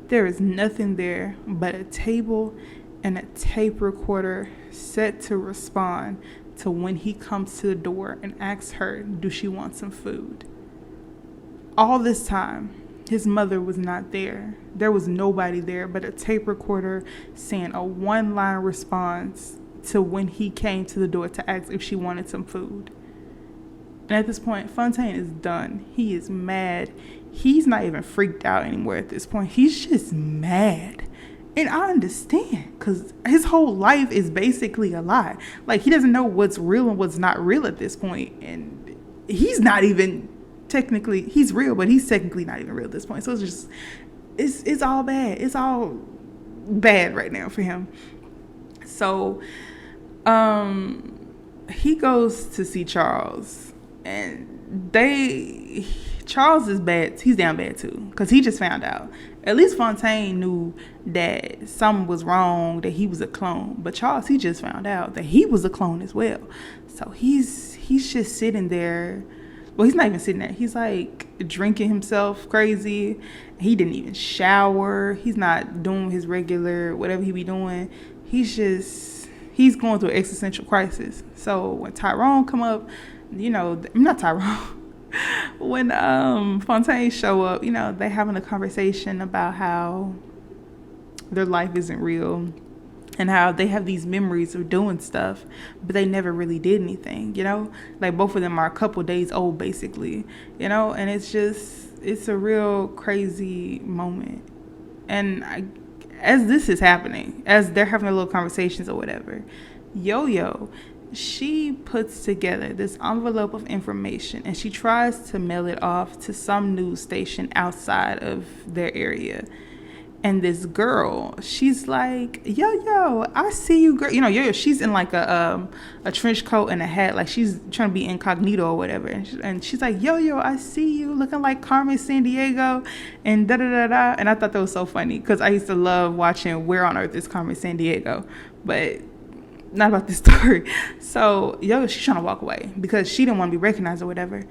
Speaker 1: There is nothing there but a table and a tape recorder set to respond to when he comes to the door and asks her, do she want some food? All this time, his mother was not there. There was nobody there but a tape recorder saying a one-line response to when he came to the door to ask if she wanted some food. And at this point, Fontaine is done. He is mad. He's not even freaked out anymore at this point. He's just mad. And I understand, because his whole life is basically a lie. Like, he doesn't know what's real and what's not real at this point. And he's not even technically, he's real, but he's technically not even real at this point. So it's just, it's all bad. It's all bad right now for him. So, he goes to see Charles, and Charles is bad. He's down bad too, because he just found out. At least Fontaine knew that something was wrong, that he was a clone. But Charles, he just found out that he was a clone as well. So he's just sitting there. Well, he's not even sitting there. He's like drinking himself crazy. He didn't even shower. He's not doing his regular whatever he be doing. He's going through an existential crisis. So when Tyrone come up, you know, not Tyrone. When Fontaine show up, you know, they having a conversation about how their life isn't real and how they have these memories of doing stuff, but they never really did anything, you know? Like, both of them are a couple days old, basically, you know? And it's a real crazy moment. And as this is happening, as they're having their little conversations or whatever, Yo-Yo, she puts together this envelope of information, and she tries to mail it off to some news station outside of their area. And this girl, she's like, Yo-Yo, I see you, girl. You know, Yo-Yo, she's in like a trench coat and a hat, like she's trying to be incognito or whatever. And she's like, Yo-Yo, I see you looking like Carmen Sandiego and da-da-da-da. And I thought that was so funny, because I used to love watching Where on Earth is Carmen Sandiego, but not about this story. So Yo-Yo, she's trying to walk away because she didn't want to be recognized or whatever.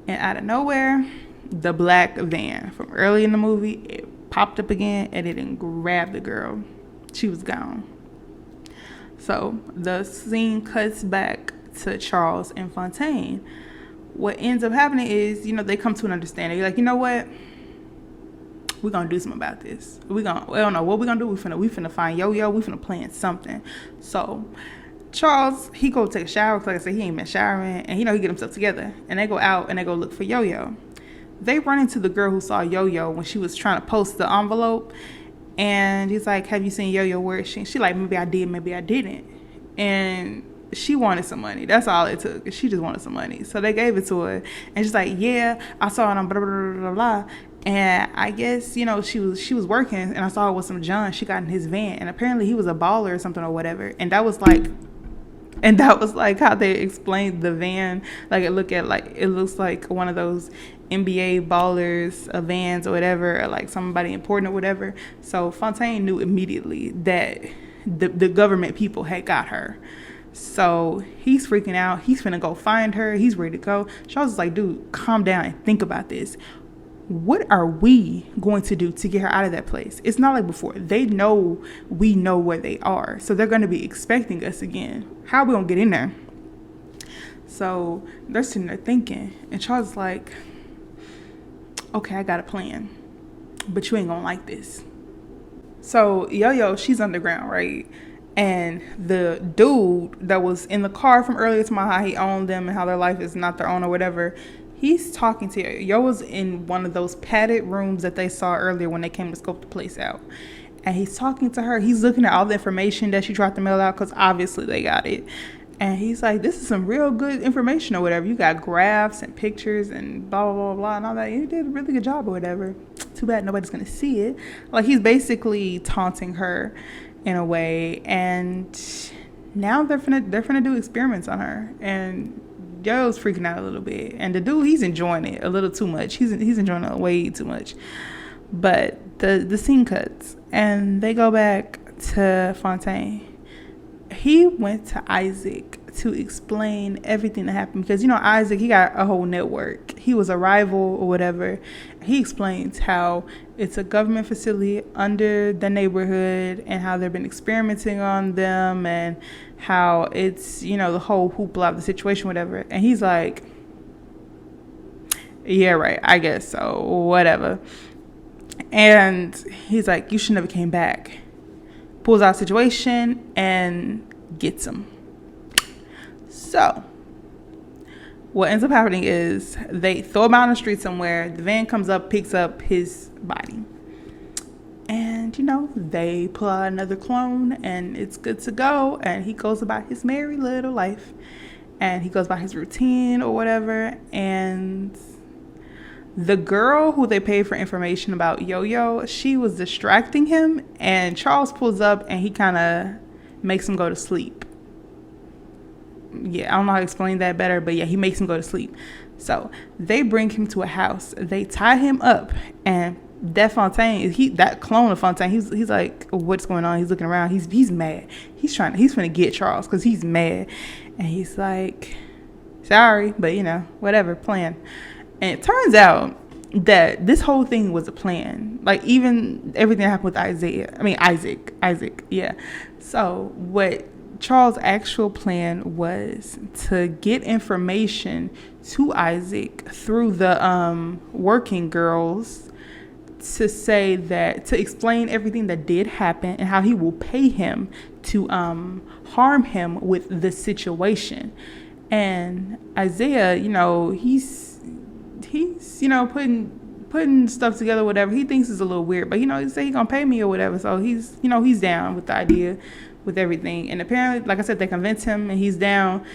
Speaker 1: And out of nowhere, the black van from early in the movie, it popped up again, and it didn't grab the girl. She was gone. So the scene cuts back to Charles and Fontaine. What ends up happening is, you know, they come to an understanding. You're like, you know what? We're going to do something about this. We don't know what we're going to do. We finna find Yo-Yo. We finna plan something. So Charles, he go take a shower, because like I said, he ain't been showering, and, you know, he get himself together, and they go out and they go look for Yo-Yo. They run into the girl who saw Yo-Yo when she was trying to post the envelope, and he's like, have you seen Yo-Yo? Where is she? She like, maybe I did, maybe I didn't. And she wanted some money. That's all it took. She just wanted some money. So they gave it to her. And she's like, yeah, I saw it on blah, blah, blah, blah, blah. And I guess, you know, she was working, and I saw it with some John. She got in his van. And apparently he was a baller or something or whatever. And that was like how they explained the van. Like, it looks like one of those NBA ballers vans or whatever, or like somebody important or whatever. So Fontaine knew immediately that the government people had got her. So he's freaking out. He's finna go find her. He's ready to go. Charles is like, dude, calm down and think about this. What are we going to do to get her out of that place? It's not like before. They know we know where they are. So they're going to be expecting us again. How are we going to get in there? So they're sitting there thinking. And Charles is like, okay, I got a plan. But you ain't going to like this. So Yo-Yo, she's underground, right? And the dude that was in the car from earlier to how he owned them and how their life is not their own or whatever, he's talking to Yo. Yo was in one of those padded rooms that they saw earlier when they came to scope the place out. And he's talking to her. He's looking at all the information that she tried to mail out because obviously they got it. And he's like, this is some real good information or whatever. You got graphs and pictures and blah, blah, blah, blah, and all that. You did a really good job or whatever. Too bad nobody's going to see it. Like, he's basically taunting her in a way. And now they're finna do experiments on her. And Yo's freaking out a little bit. And the dude, he's enjoying it a little too much. He's enjoying it way too much. But the scene cuts. And they go back to Fontaine. He went to Isaac to explain everything that happened because, you know, Isaac, he got a whole network. He was a rival or whatever. He explains how it's a government facility under the neighborhood and how they've been experimenting on them and how it's, you know, the whole hoopla of the situation, whatever. And he's like, yeah, right, I guess so, whatever. And he's like, you should never came back. Pulls out a situation and gets him. So what ends up happening is they throw him out on the street somewhere. The van comes up, picks up his body. And, you know, they pull out another clone and it's good to go. And he goes about his merry little life. And he goes about his routine or whatever. And the girl who they paid for information about Yo-Yo, she was distracting him, and Charles pulls up and he kind of makes him go to sleep. Yeah, I don't know how to explain that better, but yeah, he makes him go to sleep. So they bring him to a house. They tie him up, and that Fontaine, that clone of Fontaine, he's like, what's going on? He's looking around. He's mad. He's gonna get Charles because he's mad, and he's like, sorry, but you know, whatever, plan. And it turns out that this whole thing was a plan. Like, even everything that happened with Isaac, yeah. So what Charles' actual plan was to get information to Isaac through the working girls to say that, to explain everything that did happen and how he will pay him to harm him with the situation. And Isaiah, you know, he's you know, putting stuff together, whatever. He thinks it's a little weird, but, you know, he said he's gonna pay me or whatever. So he's, you know, he's down with the idea, with everything. And apparently, like I said, they convinced him and he's down.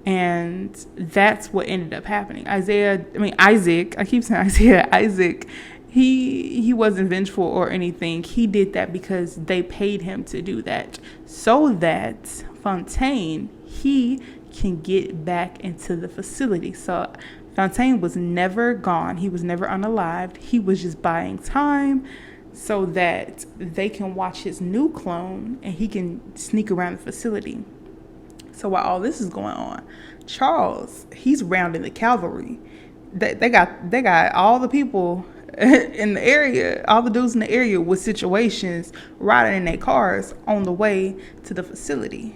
Speaker 1: And that's what ended up happening. Isaac, I keep saying Isaac, he wasn't vengeful or anything. He did that because they paid him to do that, so that Fontaine, he can get back into the facility. So Fontaine was never gone. He was never unalived. He was just buying time so that they can watch his new clone and he can sneak around the facility. So while all this is going on, Charles, he's rounding the cavalry. They got all the people in the area, all the dudes in the area with situations riding in their cars on the way to the facility.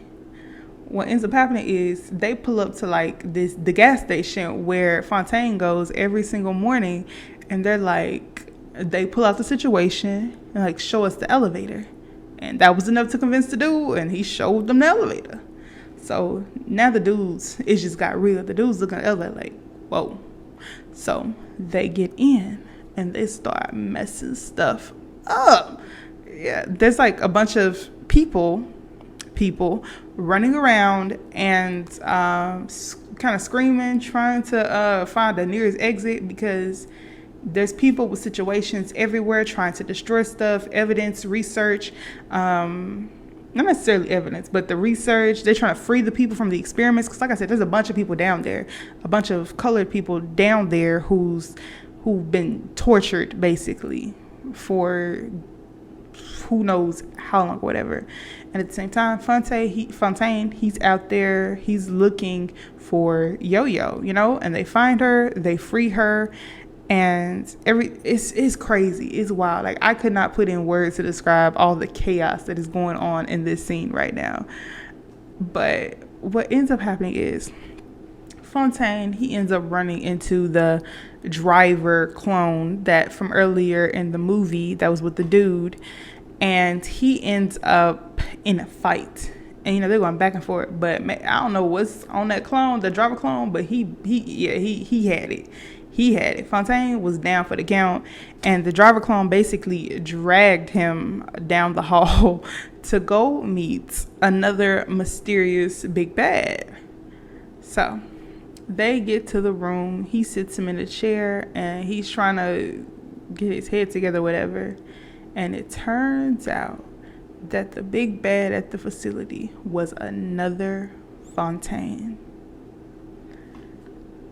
Speaker 1: What ends up happening is they pull up to like the gas station where Fontaine goes every single morning, and they're like, they pull out the situation and like show us the elevator. And that was enough to convince the dude, and he showed them the elevator. So now the dudes, it just got real. The dudes looking at the elevator like, whoa. So they get in and they start messing stuff up. Yeah, there's like a bunch of people people running around and kind of screaming, trying to find the nearest exit because there's people with situations everywhere trying to destroy stuff, evidence, research. Not necessarily evidence, but the research. They're trying to free the people from the experiments. Because like I said, there's a bunch of people down there, a bunch of colored people down there who've been tortured basically for who knows how long, whatever. And at the same time, Fontaine, he's out there, he's looking for Yo-Yo, and they find her, they free her, and it's crazy, it's wild. Like, I could not put in words to describe all the chaos that is going on in this scene right now. But what ends up happening is Fontaine, he ends up running into the driver clone that from earlier in the movie that was with the dude, and he ends up in a fight. And they're going back and forth, but I don't know what's on that clone, the driver clone, but he had it. He had it. Fontaine was down for the count, and the driver clone basically dragged him down the hall to go meet another mysterious big bad. So they get to the room. He sits him in a chair, and he's trying to get his head together, whatever. And it turns out that the big bad at the facility was another Fontaine.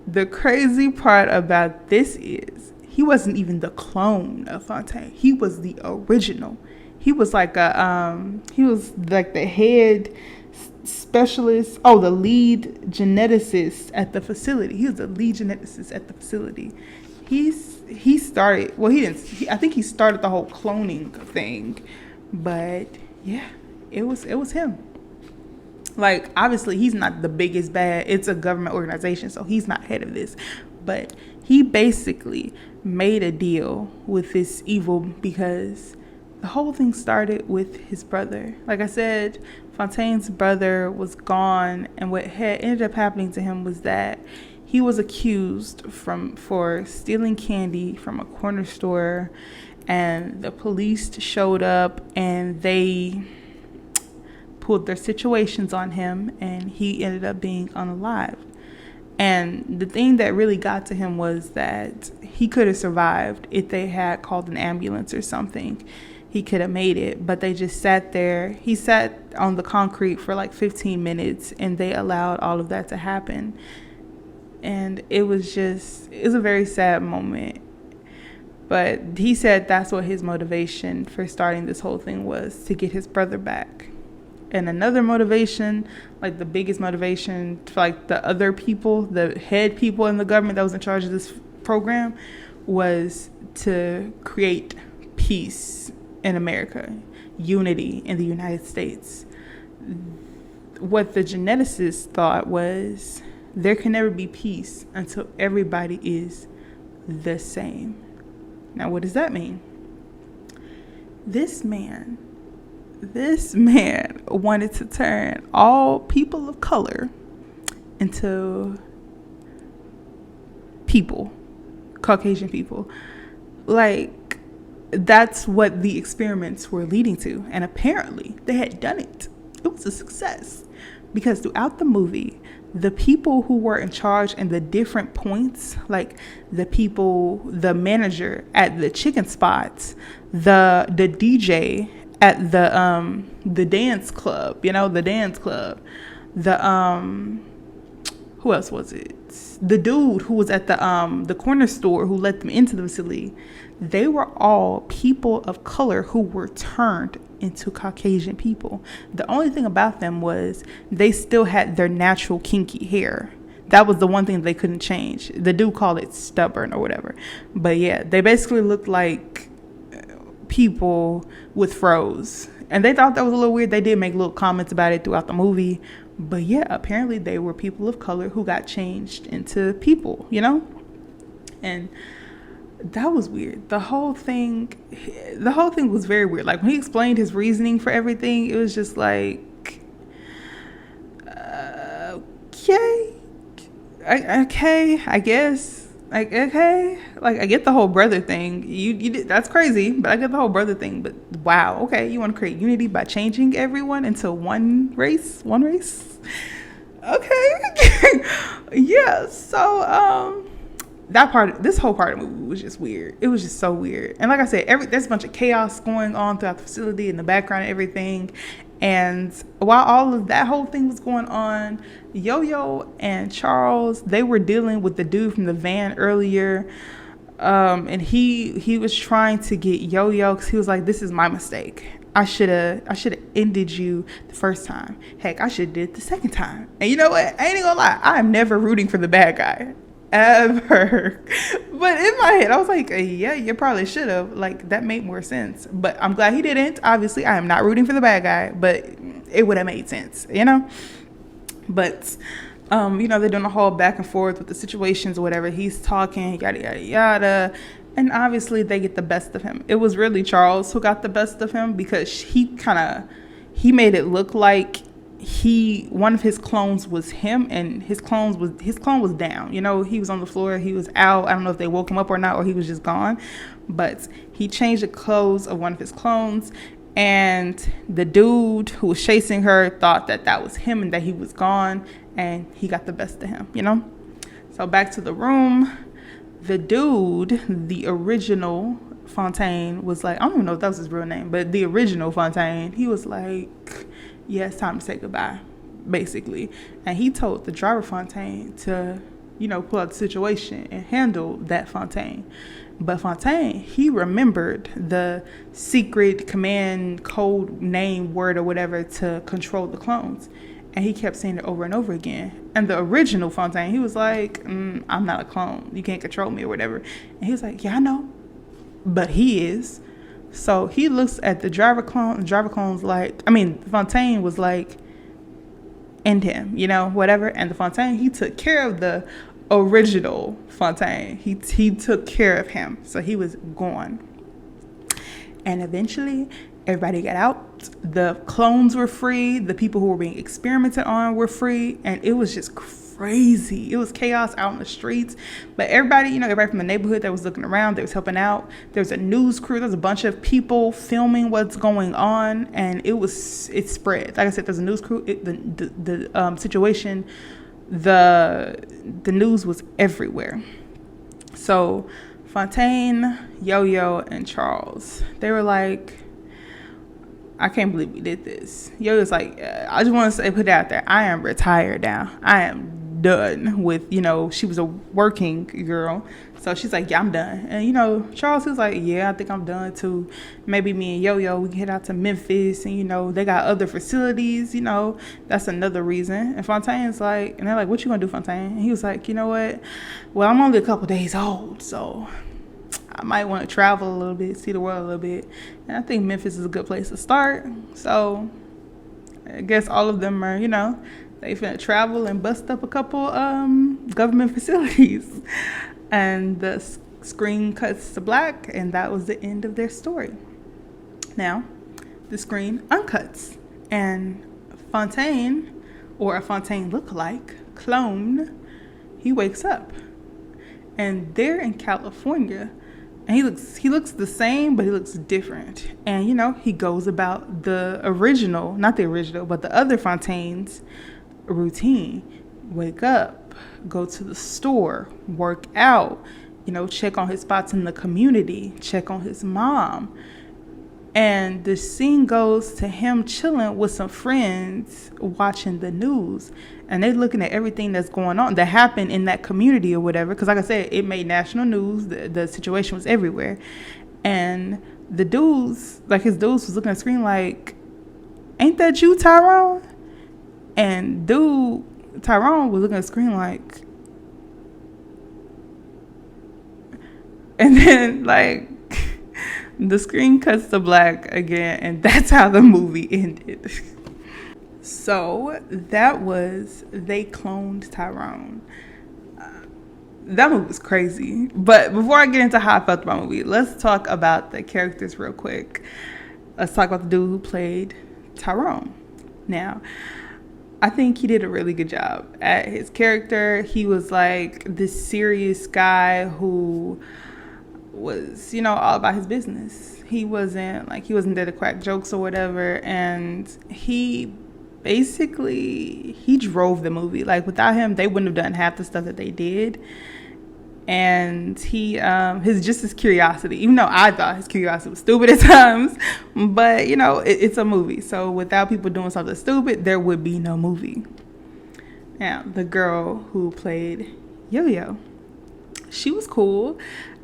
Speaker 1: The crazy part about this is he wasn't even the clone of Fontaine. He was the original. He was like the head specialist, the lead geneticist at the facility. He was the lead geneticist at the facility. He started, well, he didn't, I think he started the whole cloning thing, but yeah, it was him. Like, obviously, he's not the biggest bad. It's a government organization, so he's not head of this. But he basically made a deal with this evil because the whole thing started with his brother. Like I said, Fontaine's brother was gone, and what had ended up happening to him was that he was accused for stealing candy from a corner store, and the police showed up and they pulled their situations on him, and he ended up being unalived. And the thing that really got to him was that he could have survived if they had called an ambulance or something. He could have made it, but they just sat there. He sat on the concrete for like 15 minutes, and they allowed all of that to happen. And it was a very sad moment. But he said that's what his motivation for starting this whole thing was, to get his brother back. And another motivation, like the biggest motivation for like the other people, the head people in the government that was in charge of this program, was to create peace in America, unity in the United States. What the geneticists thought was there can never be peace until everybody is the same. Now, what does that mean? This man wanted to turn all people of color into people, Caucasian people. Like, that's what the experiments were leading to. And apparently they had done it. It was a success, because throughout the movie, the people who were in charge in the different points, like the manager at the chicken spots, the DJ at the dance club, who else was it? The dude who was at the corner store who let them into the facility. They were all people of color who were turned into Caucasian people. The only thing about them was they still had their natural kinky hair. That was the one thing they couldn't change. The dude called it stubborn or whatever. But yeah, they basically looked like people with froze. And they thought that was a little weird. They did make little comments about it throughout the movie. But yeah, apparently they were people of color who got changed into people, And that was weird. The whole thing was very weird. Like, when he explained his reasoning for everything, it was just like, okay, I guess. Like, okay, like I get the whole brother thing. You did, that's crazy, but I get the whole brother thing. But wow, okay, you want to create unity by changing everyone into one race, one race. Okay, yeah. So that part, this whole part of the movie was just weird. It was just so weird. And like I said, there's a bunch of chaos going on throughout the facility in the background and everything. And while all of that whole thing was going on, Yo-Yo and Charles, they were dealing with the dude from the van earlier. And he was trying to get Yo-Yo because he was like, this is my mistake. I should have ended you the first time. Heck, I should have did it the second time. And you know what? I ain't gonna lie. I am never rooting for the bad guy. Ever. But in my head, I was like, yeah, you probably should have. Like, that made more sense. But I'm glad he didn't. Obviously, I am not rooting for the bad guy, but it would have made sense, you know? But, they're doing a whole back and forth with the situations or whatever. He's talking, yada, yada, yada. And obviously, they get the best of him. It was really Charles who got the best of him because he made it look like one of his clones was him, and his clone was down. He was on the floor, he was out. I don't know if they woke him up or not, or he was just gone. But he changed the clothes of one of his clones, and the dude who was chasing her thought that was him and that he was gone, and he got the best of him. So back to the room. The dude, the original Fontaine, was like, I don't even know if that was his real name, but the original Fontaine, he was like, yeah, it's time to say goodbye, basically. And he told the driver Fontaine to, pull out the situation and handle that Fontaine. But Fontaine, he remembered the secret command code name word or whatever to control the clones. And he kept saying it over and over again. And the original Fontaine, he was like, I'm not a clone. You can't control me or whatever. And he was like, yeah, I know. But he is. So he looks at the driver clone. The driver clone's like, Fontaine was like, end him, whatever. And the Fontaine, he took care of the original Fontaine. He took care of him. So he was gone. And eventually, everybody got out. The clones were free. The people who were being experimented on were free. And it was just crazy. It was chaos out in the streets. But everybody from the neighborhood that was looking around, they was helping out. There was a news crew. There was a bunch of people filming what's going on. And it spread. Like I said, there's a news crew. The situation, the news was everywhere. So Fontaine, Yo-Yo, and Charles, they were like, I can't believe we did this. Yo-Yo's like, I just want to say, put it out there, I am retired now. I am done with, she was a working girl. So she's like, yeah, I'm done. And, Charles was like, yeah, I think I'm done too. Maybe me and Yo-Yo, we can head out to Memphis and, they got other facilities, that's another reason. And Fontaine's like, and they're like, what you gonna do, Fontaine? And he was like, you know what? Well, I'm only a couple days old, so I might want to travel a little bit, see the world a little bit. And I think Memphis is a good place to start. So I guess all of them are, they finna travel and bust up a couple government facilities. And the screen cuts to black, and that was the end of their story. Now, the screen uncuts, and Fontaine, or a Fontaine lookalike, clone, he wakes up. And they're in California, and he looks the same, but he looks different. And, he goes about the original, not the original, but the other Fontaine's routine. Wake up, go to the store, work out, check on his spots in the community, check on his mom. And the scene goes to him chilling with some friends watching the news. And they're looking at everything that's going on, that happened in that community or whatever. Because like I said, it made national news. The situation was everywhere. And the dudes, like his dudes was looking at the screen like, ain't that you, Tyrone? And Tyrone was looking at the screen like, and then like the screen cuts to black again, and that's how the movie ended. So that was They Cloned Tyrone. That movie was crazy. But before I get into how I felt about the movie, let's talk about the characters real quick. Let's talk about the dude who played Tyrone. Now, I think he did a really good job at his character. He was like this serious guy who was, all about his business. He wasn't there to crack jokes or whatever. And he drove the movie. Like, without him, they wouldn't have done half the stuff that they did. And his curiosity, even though I thought his curiosity was stupid at times, but it's a movie, so without people doing something stupid, there would be no movie. Now, the girl who played Yo-Yo, she was cool.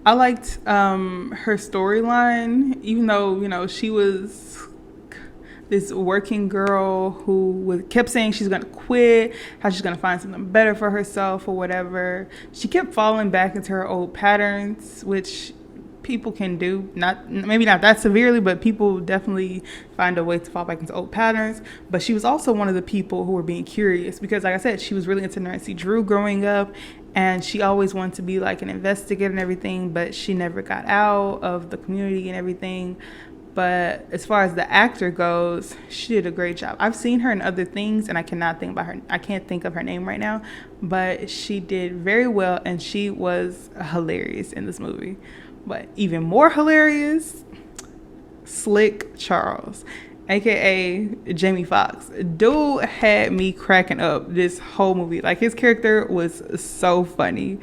Speaker 1: I liked her storyline, even though she was this working girl who kept saying she's gonna quit, how she's gonna find something better for herself or whatever. She kept falling back into her old patterns, which people can do, maybe not that severely, but people definitely find a way to fall back into old patterns. But she was also one of the people who were being curious, because like I said, she was really into Nancy Drew growing up, and she always wanted to be like an investigator and everything, but she never got out of the community and everything. But as far as the actor goes, she did a great job. I've seen her in other things, and I can't think of her name right now, but she did very well, and she was hilarious in this movie. But even more hilarious, Slick Charles, aka Jamie Foxx. Dude had me cracking up this whole movie. Like, his character was so funny.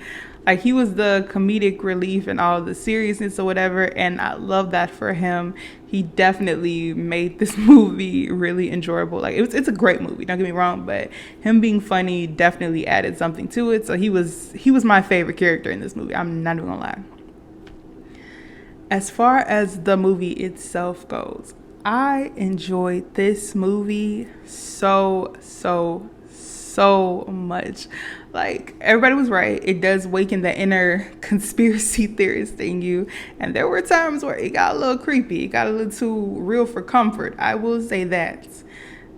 Speaker 1: Like, he was the comedic relief and all the seriousness or whatever, and I love that for him. He definitely made this movie really enjoyable. Like, it's a great movie, don't get me wrong, but him being funny definitely added something to it. So he was my favorite character in this movie. I'm not even gonna lie. As far as the movie itself goes, I enjoyed this movie so much. Like, everybody was right. It does waken the inner conspiracy theorist in you. And there were times where it got a little creepy. It got a little too real for comfort. I will say that.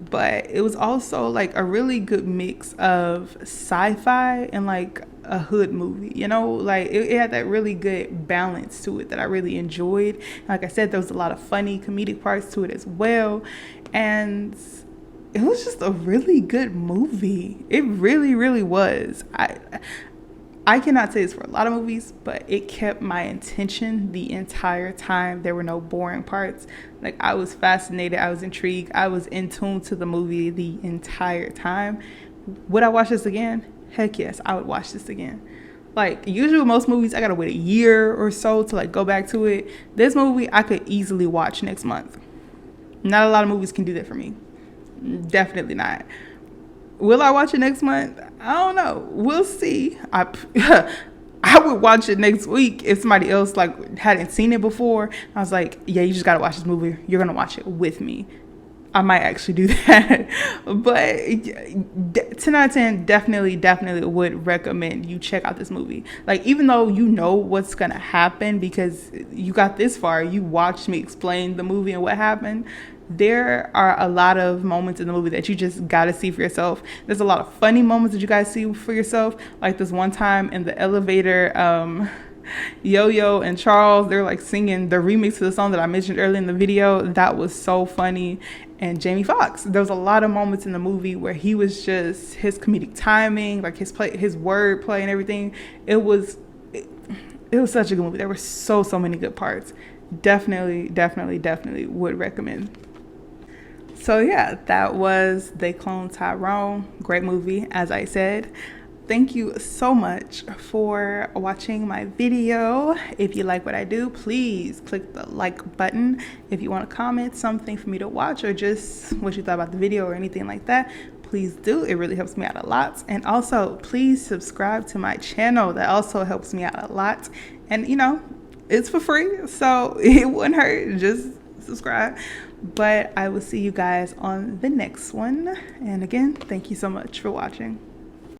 Speaker 1: But it was also like a really good mix of sci-fi and like a hood movie, like it had that really good balance to it that I really enjoyed. Like I said, there was a lot of funny comedic parts to it as well, and it was just a really good movie. It really was. I cannot say this for a lot of movies, but it kept my attention the entire time. There were no boring parts. Like, I was fascinated, I was intrigued, I was in tune to the movie the entire time. Would I watch this again? Heck yes, I would watch this again. Like, usually most movies, I gotta wait a year or so to like go back to it. This movie, I could easily watch next month. Not a lot of movies can do that for me. Definitely not. Will I watch it next month? I don't know. We'll see. I would watch it next week if somebody else like hadn't seen it before. I was like, yeah, you just gotta watch this movie. You're gonna watch it with me. I might actually do that. But 10 out of 10, definitely would recommend you check out this movie. Like, even though you know what's gonna happen because you got this far, you watched me explain the movie and what happened, there are a lot of moments in the movie that you just gotta see for yourself. There's a lot of funny moments that you guys see for yourself. Like this one time in the elevator, Yo-Yo and Charles, they're like singing the remix to the song that I mentioned earlier in the video. That was so funny. And Jamie Foxx, there was a lot of moments in the movie where he was just, his comedic timing, like his word play and everything. It was such a good movie. There were so many good parts. Definitely would recommend. So yeah, that was They Cloned Tyrone. Great movie, as I said. Thank you so much for watching my video. If you like what I do, please click the like button. If you want to comment something for me to watch or just what you thought about the video or anything like that, please do. It really helps me out a lot. And also, please subscribe to my channel. That also helps me out a lot. And it's for free, so it wouldn't hurt. Just subscribe. But I will see you guys on the next one. And again, thank you so much for watching.